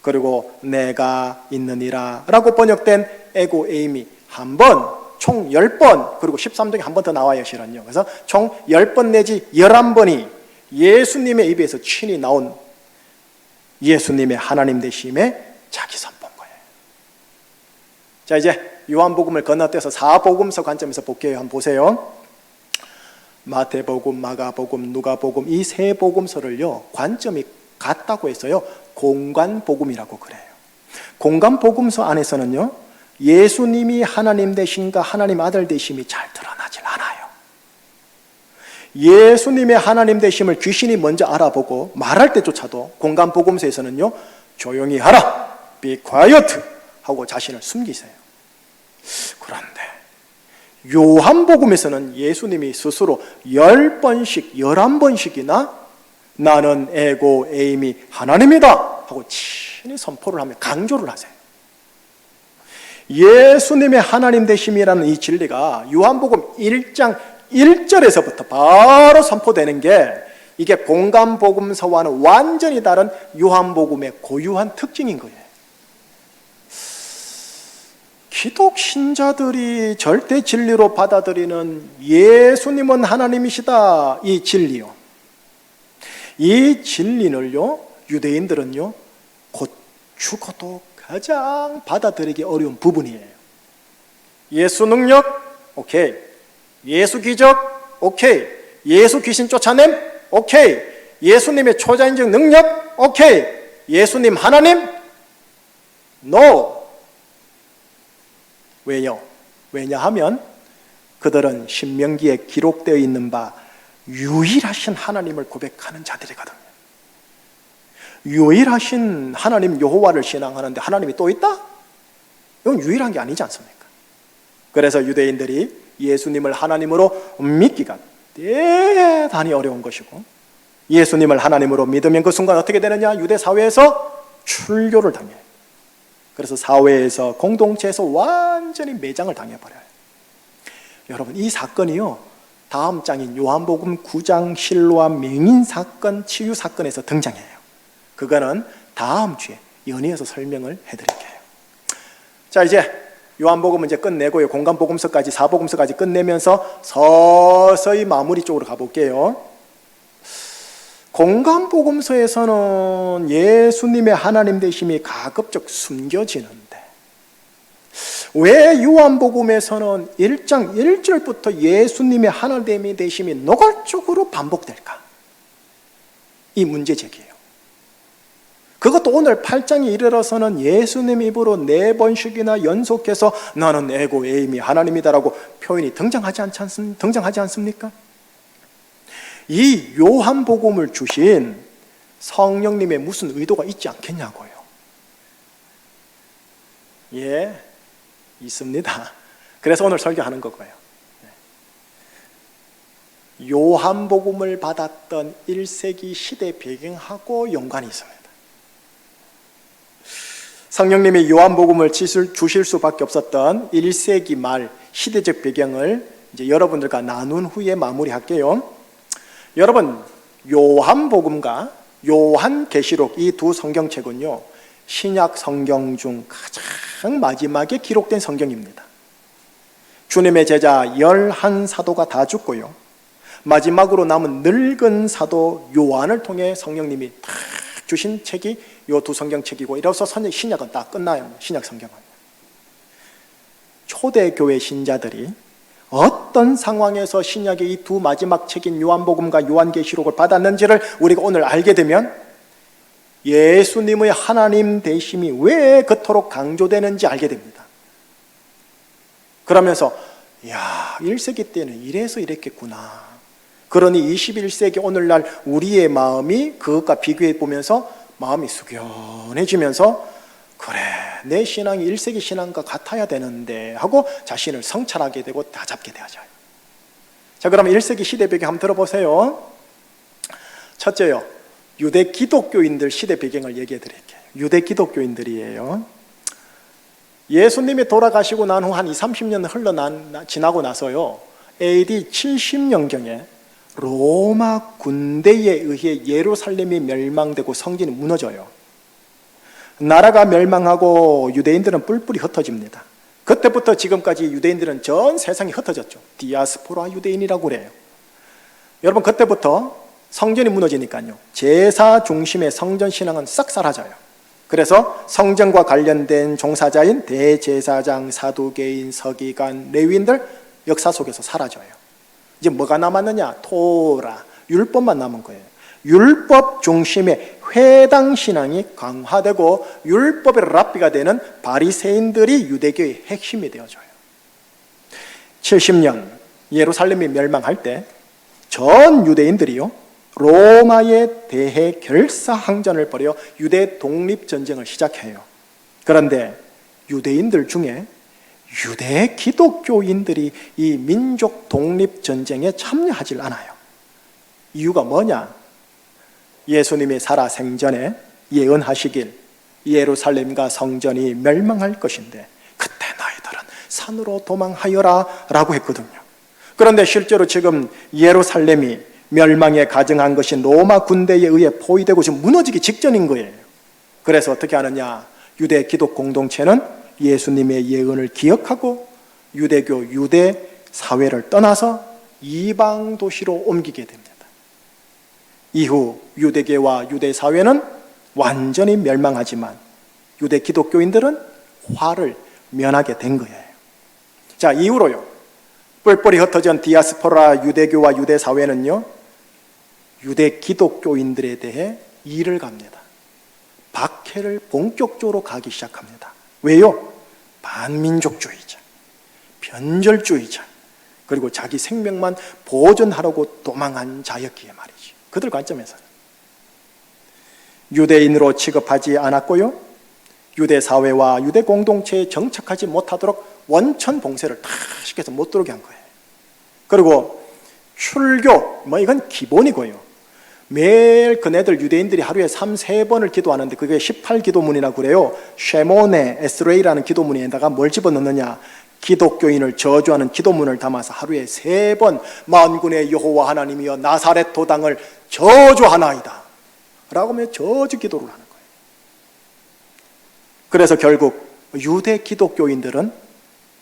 그리고 내가 있느니라 라고 번역된 에고 에임이 1번, 총 10번, 그리고 13장에 한 번 더 나와요, 실은요. 그래서 총 10번 내지 11번이 예수님의 입에서 친히 나온 예수님의 하나님 되심의 자기 선포인 거예요. 자, 이제 요한복음을 건너뛰어서 4복음서 관점에서 볼게요. 한번 보세요. 마태복음, 마가복음, 누가복음 이 3복음서를요 관점이 같다고 해서요 공관복음이라고 그래요. 공관복음서 안에서는요 예수님이 하나님 되신가 하나님 아들 되심이 잘 드러나질 않아요. 예수님의 하나님 되심을 귀신이 먼저 알아보고 말할 때조차도 공관복음서에서는요 조용히 하라, be quiet 하고 자신을 숨기세요. 그런데 요한복음에서는 예수님이 스스로 10번씩 11번씩이나 나는 에고 에임이 하나님이다 하고 친히 선포를 하며 강조를 하세요. 예수님의 하나님 되심이라는 이 진리가 요한복음 1장 1절에서부터 바로 선포되는 게 이게 공간복음서와는 완전히 다른 요한복음의 고유한 특징인 거예요. 기독 신자들이 절대 진리로 받아들이는 예수님은 하나님이시다 이 진리요. 이 진리를요 유대인들은요 곧 죽어도 가장 받아들이기 어려운 부분이에요. 예수 능력 오케이, 예수 기적 오케이, 예수 귀신 쫓아냄 오케이, 예수님의 초자인적 능력 오케이, 예수님 하나님 NO. 왜요? 왜냐하면 그들은 신명기에 기록되어 있는 바 유일하신 하나님을 고백하는 자들이거든요. 유일하신 하나님 여호와를 신앙하는데 하나님이 또 있다? 이건 유일한 게 아니지 않습니까? 그래서 유대인들이 예수님을 하나님으로 믿기가 대단히 어려운 것이고, 예수님을 하나님으로 믿으면 그 순간 어떻게 되느냐? 유대 사회에서 출교를 당해요. 그래서 사회에서 공동체에서 완전히 매장을 당해버려요. 여러분 이 사건이요 다음 장인 요한복음 9장 실로암 맹인 사건 치유 사건에서 등장해요. 그거는 다음 주에 연이어서 설명을 해드릴게요. 자 이제 요한복음은 이제 끝내고요 공간복음서까지 사복음서까지 끝내면서 서서히 마무리 쪽으로 가볼게요. 공간복음서에서는 예수님의 하나님 되심이 가급적 숨겨지는데 왜 요한복음에서는 1장 1절부터 예수님의 하나님 되심이 노골적으로 반복될까? 이 문제 제기예요. 그것도 오늘 8장에 이르러서는 예수님 입으로 4번씩이나 연속해서 나는 에고 에임이 하나님이다라고 표현이 등장하지 않습니까? 이 요한복음을 주신 성령님의 무슨 의도가 있지 않겠냐고요. 예, 있습니다. 그래서 오늘 설교하는 거고요. 요한복음을 받았던 1세기 시대 배경하고 연관이 있습니다. 성령님이 요한복음을 주실 수밖에 없었던 1세기 말 시대적 배경을 이제 여러분들과 나눈 후에 마무리할게요. 여러분 요한복음과 요한계시록 이 두 성경책은요 신약 성경 중 가장 마지막에 기록된 성경입니다. 주님의 제자 11사도가 다 죽고요 마지막으로 남은 늙은 사도 요한을 통해 성령님이 딱 주신 책이 이 두 성경책이고, 이로써 신약은 딱 끝나요. 신약 성경은 초대교회 신자들이 어떤 상황에서 신약의 이 두 마지막 책인 요한복음과 요한계시록을 받았는지를 우리가 오늘 알게 되면 예수님의 하나님 되심이 왜 그토록 강조되는지 알게 됩니다. 그러면서 1세기 때는 이래서 이랬겠구나. 그러니 21세기 오늘날 우리의 마음이 그것과 비교해 보면서 마음이 숙연해지면서 그래 내 신앙이 1세기 신앙과 같아야 되는데 하고 자신을 성찰하게 되고 다잡게 되어져요. 자 그럼 1세기 시대 배경 한번 들어보세요. 첫째요, 유대 기독교인들 시대 배경을 얘기해 드릴게요. 유대 기독교인들이에요. 예수님이 돌아가시고 난 후 한 20-30년 지나고 나서요 AD 70년경에 로마 군대에 의해 예루살렘이 멸망되고 성전이 무너져요. 나라가 멸망하고 유대인들은 뿔뿔이 흩어집니다. 그때부터 지금까지 유대인들은 전 세상에 흩어졌죠. 디아스포라 유대인이라고 그래요. 여러분 그때부터 성전이 무너지니까요 제사 중심의 성전 신앙은 싹 사라져요. 그래서 성전과 관련된 종사자인 대제사장, 사두개인, 서기관, 레위인들 역사 속에서 사라져요. 이제 뭐가 남았느냐? 토라, 율법만 남은 거예요. 율법 중심의 회당 신앙이 강화되고 율법의 랍비가 되는 바리새인들이 유대교의 핵심이 되어져요. 70년 예루살렘이 멸망할 때 전 유대인들이요 로마에 대해 결사항전을 벌여 유대 독립전쟁을 시작해요. 그런데 유대인들 중에 유대 기독교인들이 이 민족 독립 전쟁에 참여하질 않아요. 이유가 뭐냐? 예수님이 살아 생전에 예언하시길 예루살렘과 성전이 멸망할 것인데 그때 너희들은 산으로 도망하여라 라고 했거든요. 그런데 실제로 지금 예루살렘이 멸망에 가증한 것이 로마 군대에 의해 포위되고 지금 무너지기 직전인 거예요. 그래서 어떻게 하느냐? 유대 기독 공동체는 예수님의 예언을 기억하고 유대교 유대 사회를 떠나서 이방 도시로 옮기게 됩니다. 이후 유대계와 유대 사회는 완전히 멸망하지만 유대 기독교인들은 화를 면하게 된 거예요. 자, 이후로요, 뿔뿔이 흩어진 디아스포라 유대교와 유대 사회는요, 유대 기독교인들에 대해 이를 갑니다. 박해를 본격적으로 가기 시작합니다. 왜요? 반민족주의자, 변절주의자, 그리고 자기 생명만 보존하려고 도망한 자였기에 말이지. 그들 관점에서는 유대인으로 취급하지 않았고요, 유대 사회와 유대 공동체에 정착하지 못하도록 원천 봉쇄를 다 시켜서 못 들어오게 한 거예요. 그리고 출교, 이건 기본이고요. 매일 그네들 유대인들이 하루에 3-4번을 기도하는데 그게 18기도문이라고 그래요. 쉐모네 에스레이라는 기도문에다가 뭘 집어넣느냐? 기독교인을 저주하는 기도문을 담아서 하루에 3번 만군의 여호와 하나님이여 나사렛 도당을 저주하나이다 라고 하며 저주 기도를 하는 거예요. 그래서 결국 유대 기독교인들은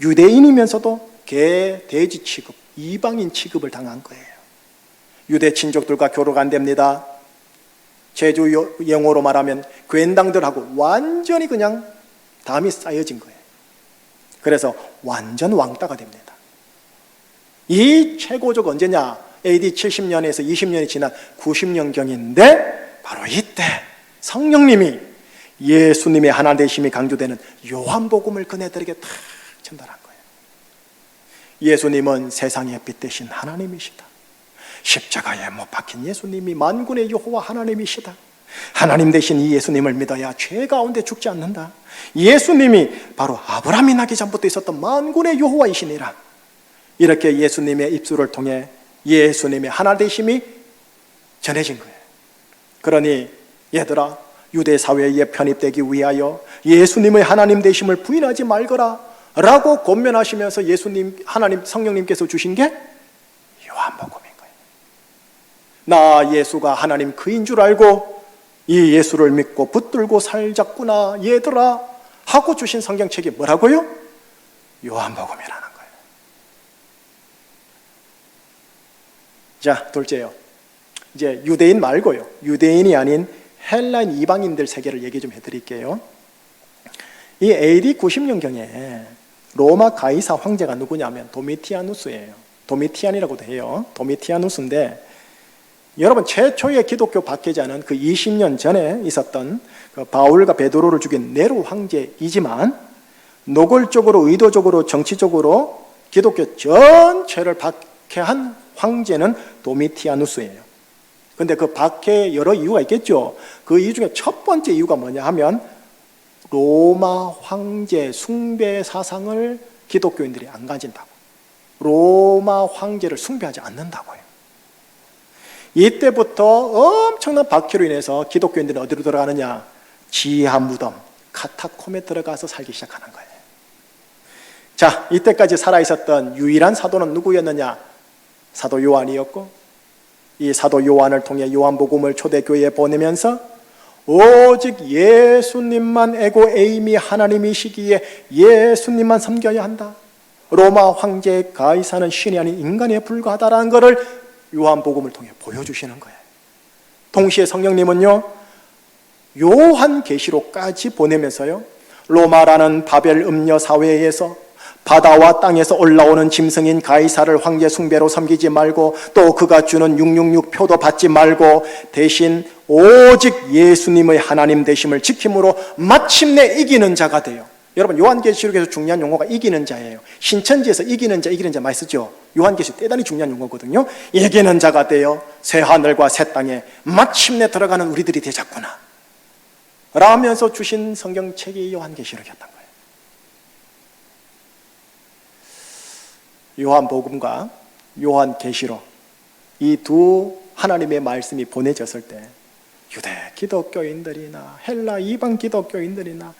유대인이면서도 개, 돼지 취급, 이방인 취급을 당한 거예요. 유대 친족들과 교류가 안 됩니다. 제주 영어로 말하면 괜당들하고 완전히 그냥 담이 쌓여진 거예요. 그래서 완전 왕따가 됩니다. 이 최고적 언제냐? AD 70년에서 20년이 지난 90년경인데 바로 이때 성령님이 예수님의 하나 되심이 강조되는 요한복음을 그네들에게 다 전달한 거예요. 예수님은 세상의 빛 되신 하나님이시다. 십자가에 못 박힌 예수님이 만군의 여호와 하나님이시다. 하나님 되신 이 예수님을 믿어야 죄 가운데 죽지 않는다. 예수님이 바로 아브라함이 나기 전부터 있었던 만군의 여호와이시니라. 이렇게 예수님의 입술을 통해 예수님의 하나 되심이 전해진 거예요. 그러니 얘들아, 유대 사회에 편입되기 위하여 예수님의 하나님 되심을 부인하지 말거라 라고 권면하시면서 예수님, 하나님, 성령님께서 주신 게 요한복음인 거예요. 나 예수가 하나님 그인 줄 알고 이 예수를 믿고 붙들고 살자꾸나 얘들아 하고 주신 성경책이 뭐라고요? 요한복음이라는 거예요. 자, 둘째요, 이제 유대인 말고요, 유대인이 아닌 헬라인 이방인들 세계를 얘기 좀 해드릴게요. 이 AD 90년경에 로마 가이사 황제가 누구냐면 도미티아누스예요. 도미티안이라고도 해요. 도미티아누스인데 여러분, 최초의 기독교 박해자는 그 20년 전에 있었던 그 바울과 베드로를 죽인 네로 황제이지만 노골적으로 의도적으로 정치적으로 기독교 전체를 박해한 황제는 도미티아누스예요. 근데 그 박해에 여러 이유가 있겠죠. 그 이유 중에 첫 번째 이유가 뭐냐 하면 로마 황제 숭배 사상을 기독교인들이 안 가진다고. 로마 황제를 숭배하지 않는다고요. 이때부터 엄청난 박해로 인해서 기독교인들은 어디로 들어가느냐? 지하 무덤, 카타콤에 들어가서 살기 시작하는 거예요. 자, 이때까지 살아있었던 유일한 사도는 누구였느냐? 사도 요한이었고, 이 사도 요한을 통해 요한복음을 초대교회에 보내면서 오직 예수님만 에고에임이 하나님이시기에 예수님만 섬겨야 한다. 로마 황제 가이사는 신이 아닌 인간에 불과하다라는 것을 요한복음을 통해 보여주시는 거예요. 동시에 성령님은요, 요한계시록까지 보내면서요, 로마라는 바벨 음녀 사회에서 바다와 땅에서 올라오는 짐승인 가이사를 황제 숭배로 섬기지 말고 또 그가 주는 666 표도 받지 말고 대신 오직 예수님의 하나님 되심을 지킴으로 마침내 이기는 자가 돼요. 여러분, 요한계시록에서 중요한 용어가 이기는 자예요. 신천지에서 이기는 자 많이 쓰죠. 요한계시록 대단히 중요한 용어거든요. 이기는 자가 되어 새 하늘과 새 땅에 마침내 들어가는 우리들이 되자꾸나 라면서 주신 성경책이 요한계시록이었던 거예요. 요한복음과 요한계시록 이 두 하나님의 말씀이 보내졌을 때 유대 기독교인들이나 헬라 이방 기독교인들이나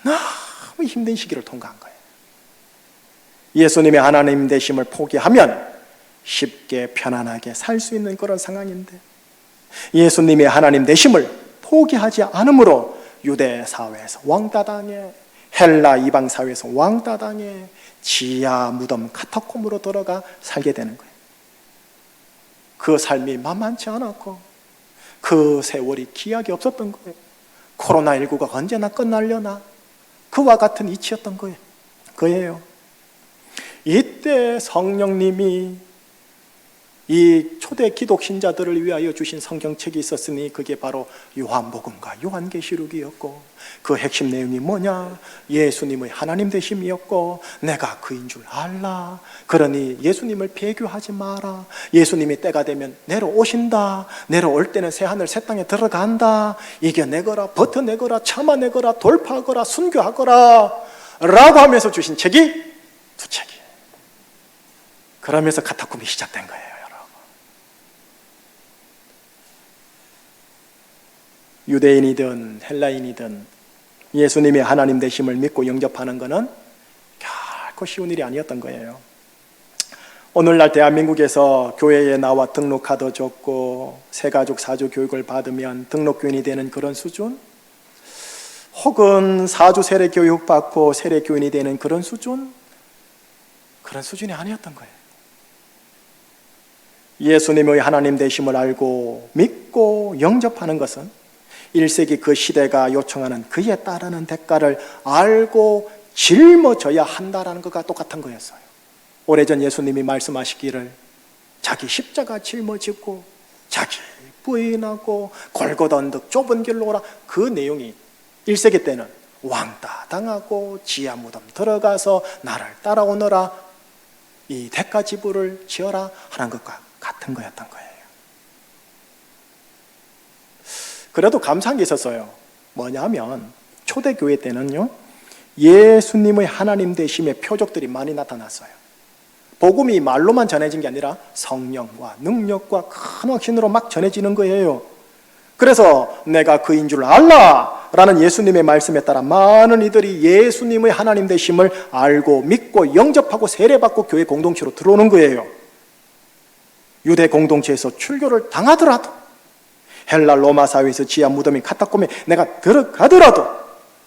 너무 힘든 시기를 통과한 거예요. 예수님의 하나님 되심을 포기하면 쉽게 편안하게 살 수 있는 그런 상황인데 예수님의 하나님 되심을 포기하지 않으므로 유대 사회에서 왕따당해, 헬라 이방 사회에서 왕따당해 지하 무덤 카타콤으로 들어가 살게 되는 거예요. 그 삶이 만만치 않았고 그 세월이 기약이 없었던 거예요. 코로나19가 언제나 끝날려나 그와 같은 이치였던 거예요. 이때 성령님이 이 초대 기독 신자들을 위하여 주신 성경책이 있었으니 그게 바로 요한복음과 요한계시록이었고 그 핵심 내용이 뭐냐? 예수님의 하나님 되심이었고 내가 그인 줄 알라. 그러니 예수님을 배교하지 마라. 예수님이 때가 되면 내려오신다. 내려올 때는 새하늘 새 땅에 들어간다. 이겨내거라, 버텨내거라, 참아내거라, 돌파하거라, 순교하거라 라고 하면서 주신 책이 두 책이에요. 그러면서 카타콤이 시작된 거예요. 유대인이든 헬라인이든 예수님의 하나님 되심을 믿고 영접하는 것은 결코 쉬운 일이 아니었던 거예요. 오늘날 대한민국에서 교회에 나와 등록카드 줬고 새가족 사주 교육을 받으면 등록교인이 되는 그런 수준? 혹은 사주 세례 교육 받고 세례 교인이 되는 그런 수준? 그런 수준이 아니었던 거예요. 예수님의 하나님 되심을 알고 믿고 영접하는 것은 1세기 그 시대가 요청하는 그에 따르는 대가를 알고 짊어져야 한다라는 것과 똑같은 거였어요. 오래전 예수님이 말씀하시기를 자기 십자가 짊어지고 자기 부인하고 골고다 언덕 좁은 길로 오라, 그 내용이 1세기 때는 왕따 당하고 지하 무덤 들어가서 나를 따라오너라, 이 대가 지불을 지어라 하는 것과 같은 거였던 거예요. 그래도 감사한 게 있었어요. 뭐냐면 초대교회 때는요, 예수님의 하나님 되심의 표적들이 많이 나타났어요. 복음이 말로만 전해진 게 아니라 성령과 능력과 큰 확신으로 막 전해지는 거예요. 그래서 내가 그인 줄 알라 라는 예수님의 말씀에 따라 많은 이들이 예수님의 하나님 되심을 알고 믿고 영접하고 세례받고 교회 공동체로 들어오는 거예요. 유대 공동체에서 출교를 당하더라도, 헬라 로마 사회에서 지하 무덤인 카타콤에 내가 들어가더라도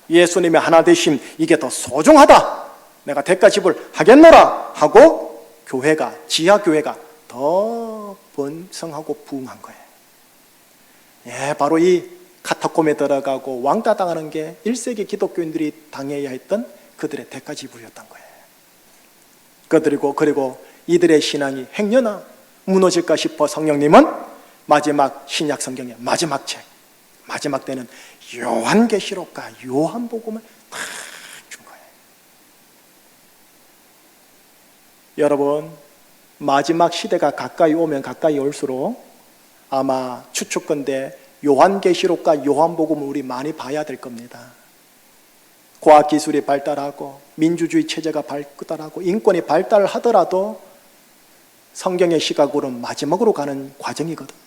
예수님의 하나 되심 이게 더 소중하다, 내가 대가 지불하겠노라 하고 교회가, 지하 교회가 더 번성하고 부흥한 거예요. 예, 바로 이 카타콤에 들어가고 왕따 당하는 게 1세기 기독교인들이 당해야 했던 그들의 대가 지불이었던 거예요. 그리고 이들의 신앙이 행여나 무너질까 싶어 성령님은 마지막 신약 성경의 마지막 책, 마지막 때는 요한계시록과 요한복음을 다 준 거예요. 여러분, 마지막 시대가 가까이 오면 가까이 올수록 아마 추측건대 요한계시록과 요한복음을 우리 많이 봐야 될 겁니다. 과학기술이 발달하고 민주주의 체제가 발달하고 인권이 발달하더라도 성경의 시각으로는 마지막으로 가는 과정이거든요.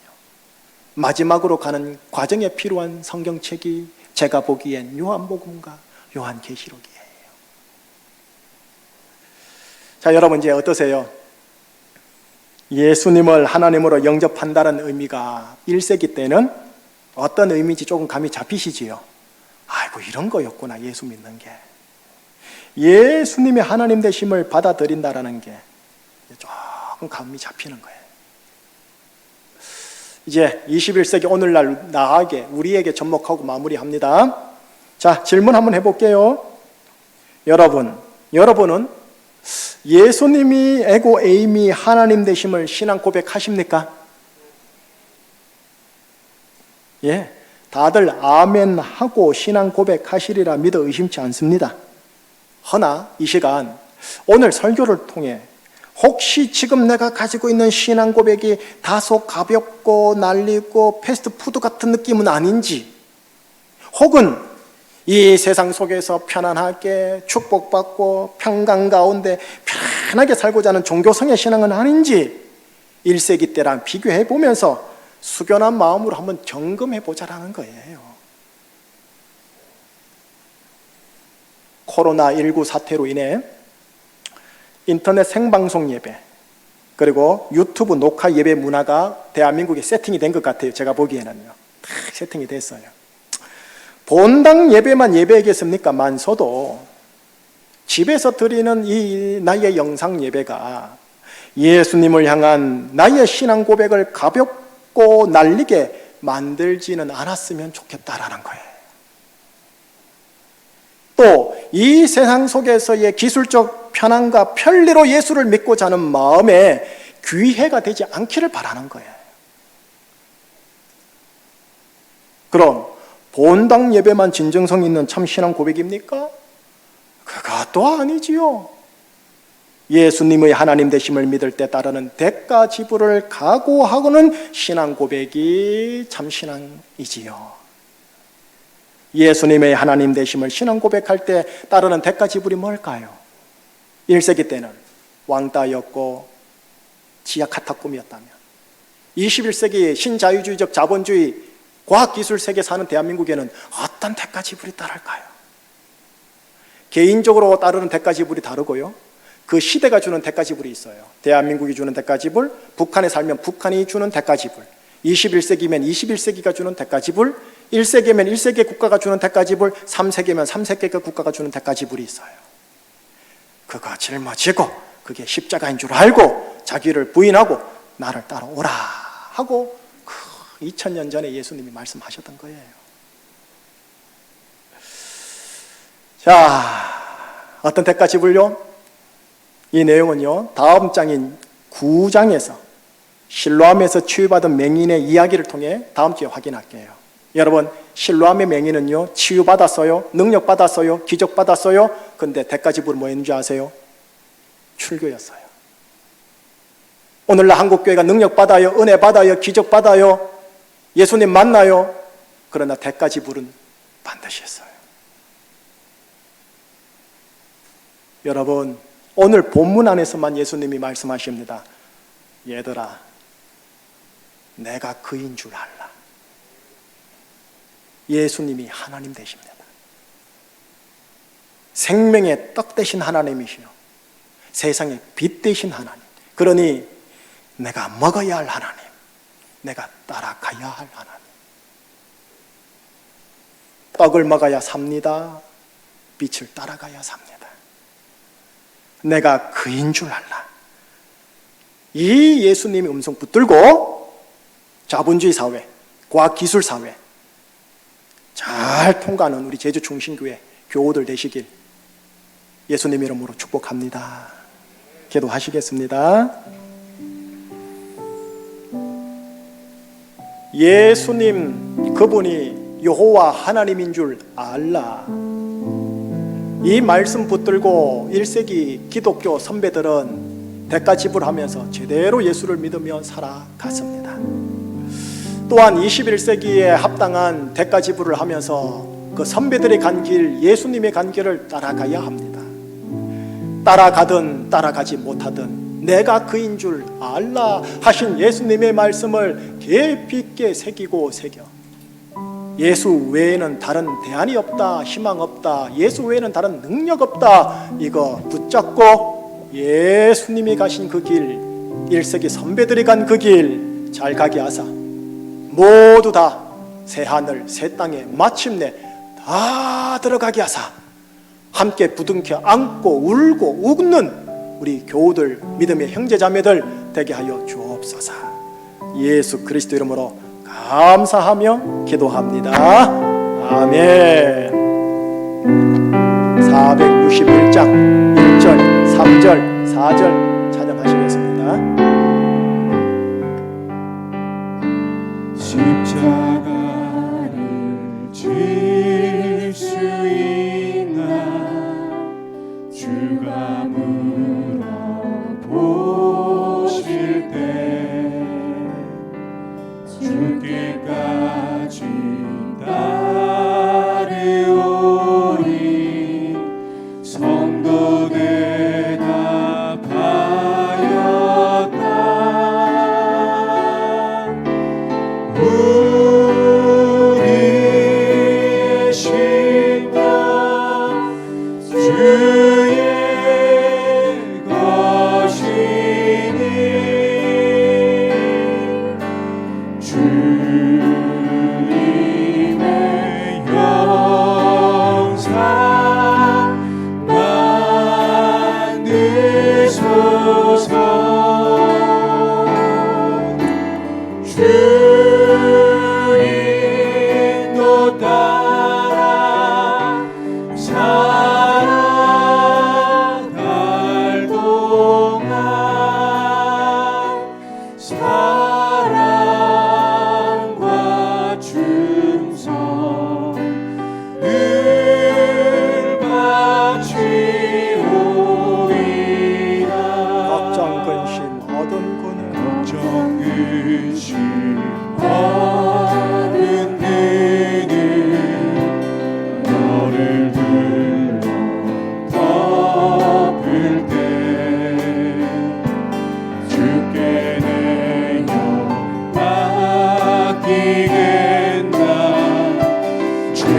마지막으로 가는 과정에 필요한 성경책이 제가 보기엔 요한복음과 요한계시록이에요. 자, 여러분 이제 어떠세요? 예수님을 하나님으로 영접한다는 의미가 1세기 때는 어떤 의미인지 조금 감이 잡히시지요? 아이고, 이런 거였구나, 예수 믿는 게. 예수님이 하나님 되심을 받아들인다라는 게 조금 감이 잡히는 거예요. 이제 21세기 오늘날 나에게, 우리에게 접목하고 마무리합니다. 자, 질문 한번 해볼게요. 여러분은 예수님이 에고 에이미 하나님 되심을 신앙 고백하십니까? 예, 다들 아멘 하고 신앙 고백하시리라 믿어 의심치 않습니다. 허나 이 시간 오늘 설교를 통해 혹시 지금 내가 가지고 있는 신앙 고백이 다소 가볍고 날리고 패스트푸드 같은 느낌은 아닌지, 혹은 이 세상 속에서 편안하게 축복받고 평강 가운데 편하게 살고자 하는 종교성의 신앙은 아닌지 1세기 때랑 비교해 보면서 숙연한 마음으로 한번 점검해 보자라는 거예요. 코로나19 사태로 인해 인터넷 생방송 예배 그리고 유튜브 녹화 예배 문화가 대한민국에 세팅이 된 것 같아요. 제가 보기에는요. 다 세팅이 됐어요. 본당 예배만 예배하겠습니까만서도 집에서 드리는 이 나의 영상 예배가 예수님을 향한 나의 신앙 고백을 가볍고 날리게 만들지는 않았으면 좋겠다라는 거예요. 또 이 세상 속에서의 기술적 편안과 편리로 예수를 믿고자 하는 마음에 귀해가 되지 않기를 바라는 거예요. 그럼 본당 예배만 진정성 있는 참 신앙 고백입니까? 그것도 아니지요. 예수님의 하나님 되심을 믿을 때 따르는 대가 지불을 각오하고는 신앙 고백이 참 신앙이지요. 예수님의 하나님 되심을 신앙 고백할 때 따르는 대가 지불이 뭘까요? 1세기 때는 왕따였고 지하 카타콤이었다면 21세기 신자유주의적 자본주의 과학기술 세계 사는 대한민국에는 어떤 대가 지불이 따를까요? 개인적으로 따르는 대가 지불이 다르고요. 그 시대가 주는 대가 지불이 있어요. 대한민국이 주는 대가 지불, 북한에 살면 북한이 주는 대가 지불, 21세기면 21세기가 주는 대가 지불, 1세기면 1세기 국가가 주는 대가 지불, 3세기면 3세기 국가가 주는 대가 지불이 있어요. 그거 짊어지고 그게 십자가인 줄 알고 자기를 부인하고 나를 따라오라 하고 2000년 전에 예수님이 말씀하셨던 거예요. 자, 어떤 대가 지불요? 이 내용은요, 다음 장인 9장에서 실로암에서 치유받은 맹인의 이야기를 통해 다음 주에 확인할게요. 여러분, 실로암의 맹인은요, 치유받았어요? 능력받았어요? 기적받았어요? 근데 대가 지불은 뭐였는지 아세요? 출교였어요. 오늘날 한국교회가 능력받아요? 은혜받아요? 기적받아요? 예수님 만나요? 그러나 대가 지불은 반드시 했어요. 여러분, 오늘 본문 안에서만 예수님이 말씀하십니다. 얘들아, 내가 그인 줄 알라. 예수님이 하나님 되십니다. 생명의 떡 되신 하나님이시요, 세상의 빛 되신 하나님. 그러니 내가 먹어야 할 하나님, 내가 따라가야 할 하나님. 떡을 먹어야 삽니다. 빛을 따라가야 삽니다. 내가 그인 줄 알라. 이 예수님의 음성 붙들고 자본주의 사회, 과학기술 사회 잘 통과하는 우리 제주 중심교회 교우들 되시길 예수님 이름으로 축복합니다. 기도하시겠습니다. 예수님, 그분이 여호와 하나님인 줄 알라. 이 말씀 붙들고 1세기 기독교 선배들은 대가 지불하면서 제대로 예수를 믿으며 살아갔습니다. 또한 21세기에 합당한 대가 지불을 하면서 그 선배들의 간 길, 예수님의 간 길을 따라가야 합니다. 따라가든 따라가지 못하든 내가 그인 줄 알라 하신 예수님의 말씀을 깊이 있게 새기고 새겨 예수 외에는 다른 대안이 없다, 희망 없다, 예수 외에는 다른 능력 없다, 이거 붙잡고 예수님이 가신 그 길, 1세기 선배들이 간 그 길 잘 가게 하사 모두 다 새하늘 새 땅에 마침내 다 들어가게 하사 함께 부둥켜 안고 울고 웃는 우리 교우들, 믿음의 형제자매들 되게 하여 주옵소서. 예수 그리스도 이름으로 감사하며 기도합니다. 아멘. 461장 1절, 3절, 4절 찬양하시겠습니다. 십자가를 질 수 있나 주가 물어보실 때 주께까지 따르오니 성도 대답하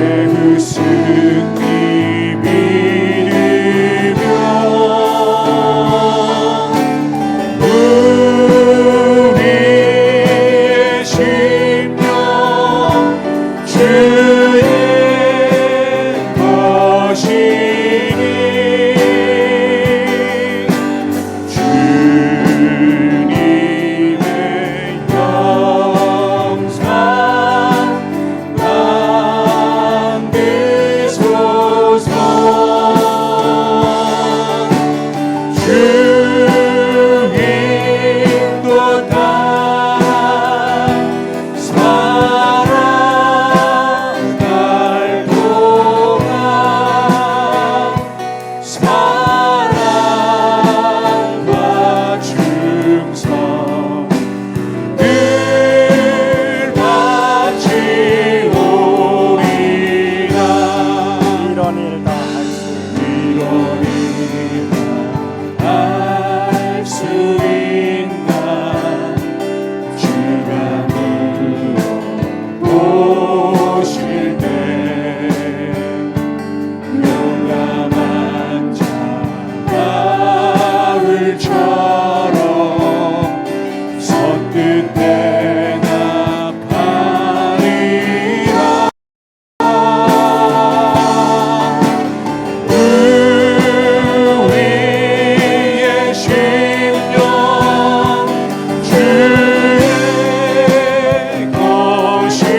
예수님 믿으며 우리의 심령 주의 것이니 주님의 영상 만드소서. 주 인도 따라 살아갈 동안 사랑과 충성 늘 바치오리라. 이런 일 다 할 수 이런 일할수 있나 주가 물어보실 때 용감한 자 바울처럼 선뜻 대답하리라. 우리의 심령 주의 것이니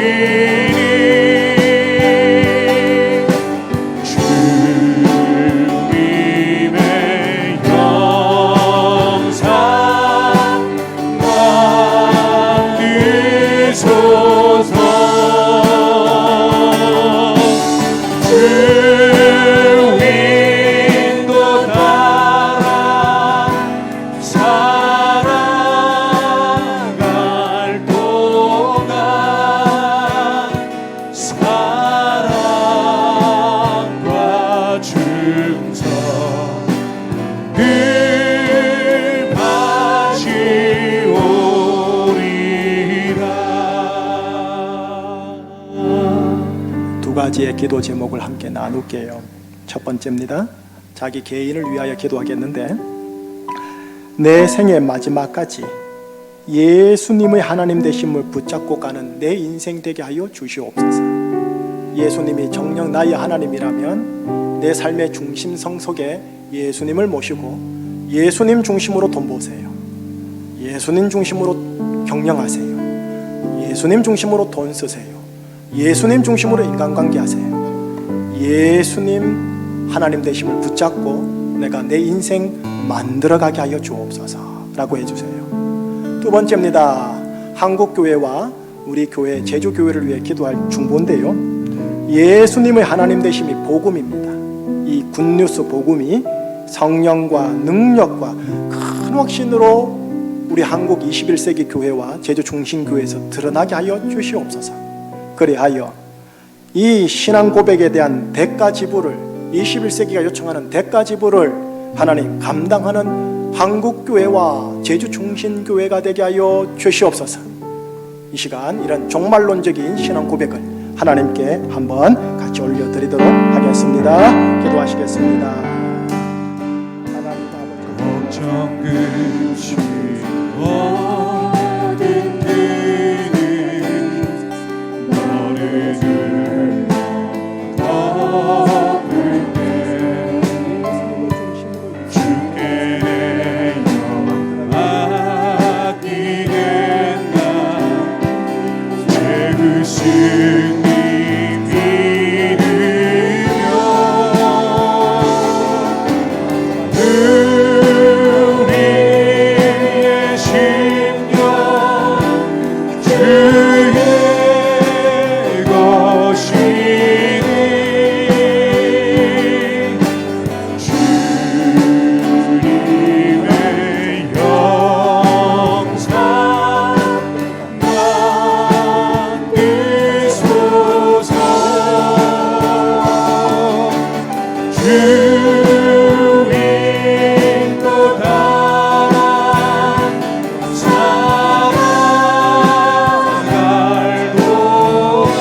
주님의 영상 만드소서. 주 인도 따라 살아갈 동안 사랑과 충성 늘 바치오리라. 두 가지의 기도 제목을 함께 나눌게요. 첫 번째입니다. 자기 개인을 위하여 기도하겠는데, 내 생의 마지막까지 예수님의 하나님 되심을 붙잡고 가는 내 인생 되게 하여 주시옵소서. 예수님이 정녕 나의 하나님이라면 내 삶의 중심성 속에 예수님을 모시고 예수님 중심으로 돈 버세요. 예수님 중심으로 경영하세요. 예수님 중심으로 돈 쓰세요. 예수님 중심으로 인간관계 하세요. 예수님 하나님 되심을 붙잡고 내가 내 인생 만들어가게 하여 주옵소서 라고 해주세요. 두 번째입니다. 한국교회와 우리 교회 제주교회를 위해 기도할 중보인데요, 예수님의 하나님 되심이 복음입니다. 이 굿뉴스 복음이 성령과 능력과 큰 확신으로 우리 한국 21세기 교회와 제주 중심교회에서 드러나게 하여 주시옵소서. 그리하여 이 신앙 고백에 대한 대가 지불을, 21세기가 요청하는 대가 지불을 하나님 감당하는 한국교회와 제주 중심교회가 되게 하여 주시옵소서. 이 시간 이런 종말론적인 신앙 고백을 하나님께 한번 같이 올려드리도록 하겠습니다. 기도하시겠습니다. 하나님 아버지, 걱정 끝이 모든 그는 너를 덮을 때 주께 내어 맡기겠나. 예수님 믿으며 우리의 심령 주의 것이니 주님의 영상 만드소서. 주 인도 따라 살아갈 동안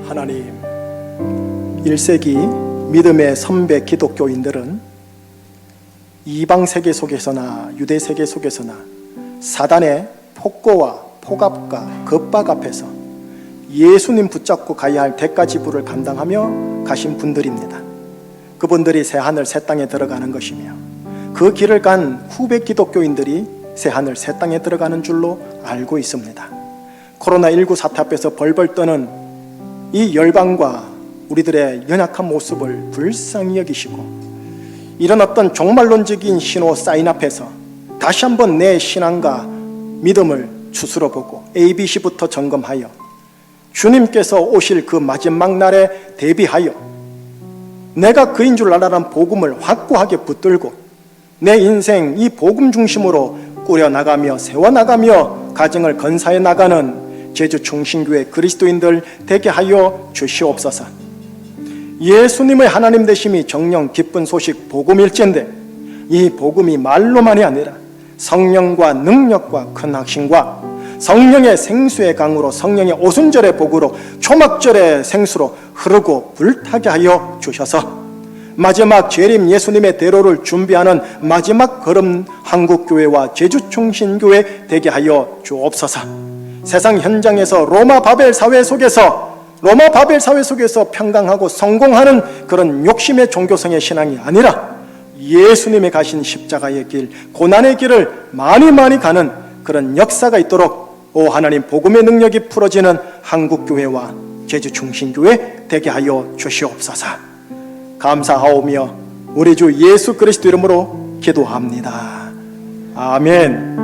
하나님, 1세기 믿음의 선배 기독교인들은 이방 세계 속에서나 유대 세계 속에서나 사단의 폭거와 폭압과 겁박 앞에서 예수님 붙잡고 가야 할 대가 지불을 감당하며 가신 분들입니다. 그분들이 새하늘 새 땅에 들어가는 것이며 그 길을 간 후배 기독교인들이 새하늘 새 땅에 들어가는 줄로 알고 있습니다. 코로나19 사태 앞에서 벌벌 떠는 이 열방과 우리들의 연약한 모습을 불쌍히 여기시고 이런 어떤 종말론적인 신호 사인 앞에서 다시 한번 내 신앙과 믿음을 추스러 보고 ABC부터 점검하여 주님께서 오실 그 마지막 날에 대비하여 내가 그인 줄 알아라는 복음을 확고하게 붙들고 내 인생 이 복음 중심으로 꾸려나가며 세워나가며 가정을 건사해 나가는 제주 충신교회 그리스도인들 되게 하여 주시옵소서. 예수님의 하나님 되심이 정령 기쁜 소식 복음일진데 이 복음이 말로만이 아니라 성령과 능력과 큰 확신과 성령의 생수의 강으로 성령의 오순절의 복으로 초막절의 생수로 흐르고 불타게 하여 주셔서 마지막 재림 예수님의 대로를 준비하는 마지막 걸음 한국교회와 제주충신교회 되게 하여 주옵소서. 세상 현장에서 로마 바벨 사회 속에서 평강하고 성공하는 그런 욕심의 종교성의 신앙이 아니라 예수님의 가신 십자가의 길, 고난의 길을 많이 가는 그런 역사가 있도록 오 하나님 복음의 능력이 풀어지는 한국교회와 제주충신교회 되게 하여 주시옵소서. 감사하오며 우리 주 예수 그리스도 이름으로 기도합니다. 아멘.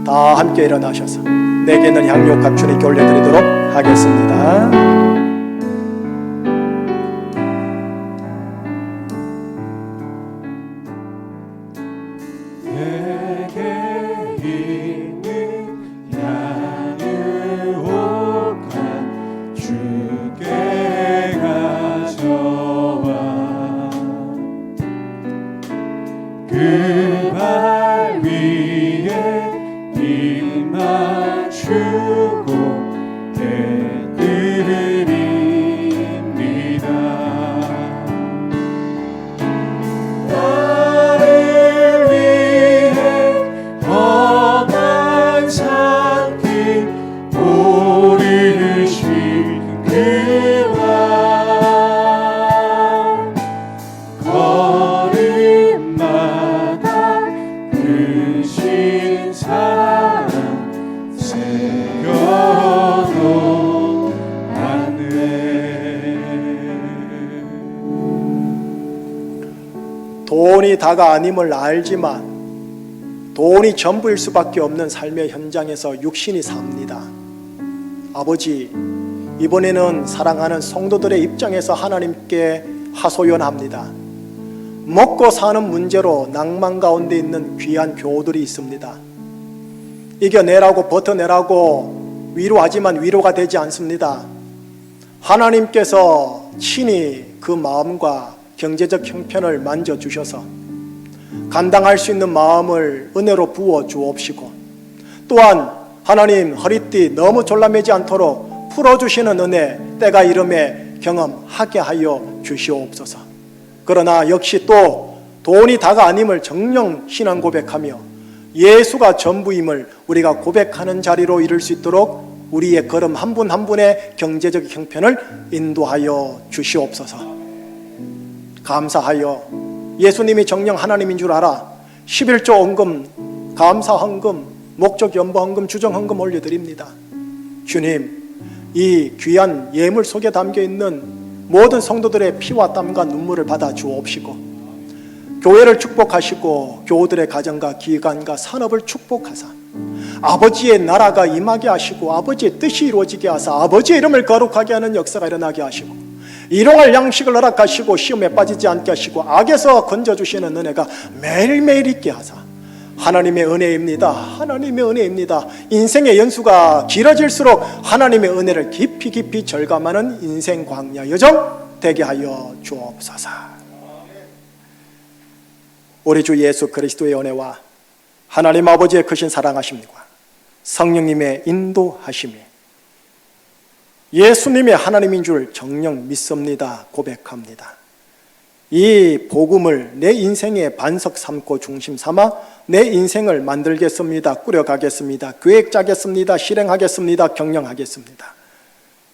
다 함께 일어나셔서 내게 있는 향료값 주님께 올려드리도록 하겠습니다. 그발 위에 입 맞추고 대드립니다. 나를 위해 험한 산길 오르신 그와 돈이 다가 아님을 알지만 돈이 전부일 수밖에 없는 삶의 현장에서 육신이 삽니다. 아버지, 이번에는 사랑하는 성도들의 입장에서 하나님께 하소연합니다. 먹고 사는 문제로 낭만 가운데 있는 귀한 교우들이 있습니다. 이겨내라고 버텨내라고 위로하지만 위로가 되지 않습니다. 하나님께서 친히 그 마음과 경제적 형편을 만져주셔서 감당할 수 있는 마음을 은혜로 부어 주옵시고 또한 하나님 허리띠 너무 졸라매지 않도록 풀어주시는 은혜 때가 이름에 경험하게 하여 주시옵소서. 그러나 역시 또 돈이 다가 아님을 정령 신앙 고백하며 예수가 전부임을 우리가 고백하는 자리로 이룰 수 있도록 우리의 걸음 한 분 한 분의 경제적 형편을 인도하여 주시옵소서. 감사하여 예수님이 정령 하나님인 줄 알아 11조 헌금, 감사 헌금, 목적 연보 헌금, 주정 헌금 올려드립니다. 주님, 이 귀한 예물 속에 담겨있는 모든 성도들의 피와 땀과 눈물을 받아 주옵시고 교회를 축복하시고 교우들의 가정과 기관과 산업을 축복하사 아버지의 나라가 임하게 하시고 아버지의 뜻이 이루어지게 하사 아버지의 이름을 거룩하게 하는 역사가 일어나게 하시고 일용할 양식을 허락하시고 시험에 빠지지 않게 하시고 악에서 건져주시는 은혜가 매일매일 있게 하사 하나님의 은혜입니다. 하나님의 은혜입니다. 인생의 연수가 길어질수록 하나님의 은혜를 깊이 절감하는 인생 광야 여정 되게 하여 주옵소서. 우리 주 예수 그리스도의 은혜와 하나님 아버지의 크신 사랑하심과 성령님의 인도하심이 예수님이 하나님인 줄 정녕 믿습니다. 고백합니다. 이 복음을 내 인생의 반석 삼고 중심 삼아 내 인생을 만들겠습니다. 꾸려가겠습니다. 계획 짜겠습니다. 실행하겠습니다. 경영하겠습니다.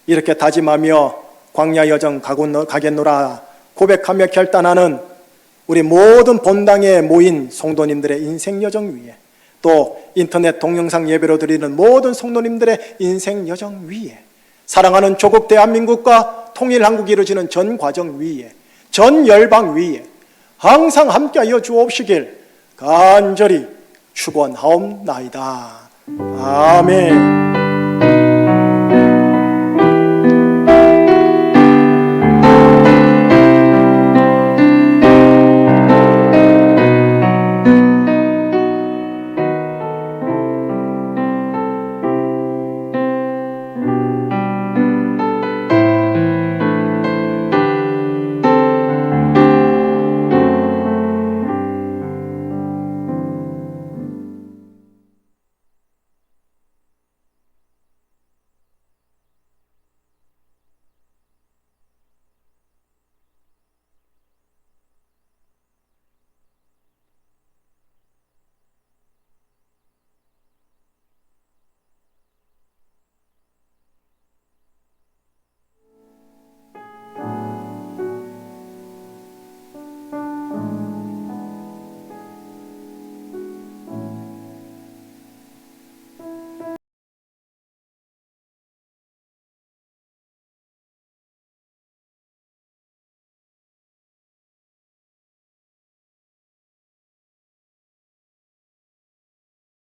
이렇게 다짐하며 광야 여정 가겠노라 고백하며 결단하는 우리 모든 본당에 모인 성도님들의 인생 여정 위에, 또 인터넷 동영상 예배로 드리는 모든 성도님들의 인생 여정 위에, 사랑하는 조국 대한민국과 통일한국이 이루어지는 전 과정 위에, 전 열방 위에 항상 함께하여 주옵시길 간절히 축원하옵나이다. 아멘.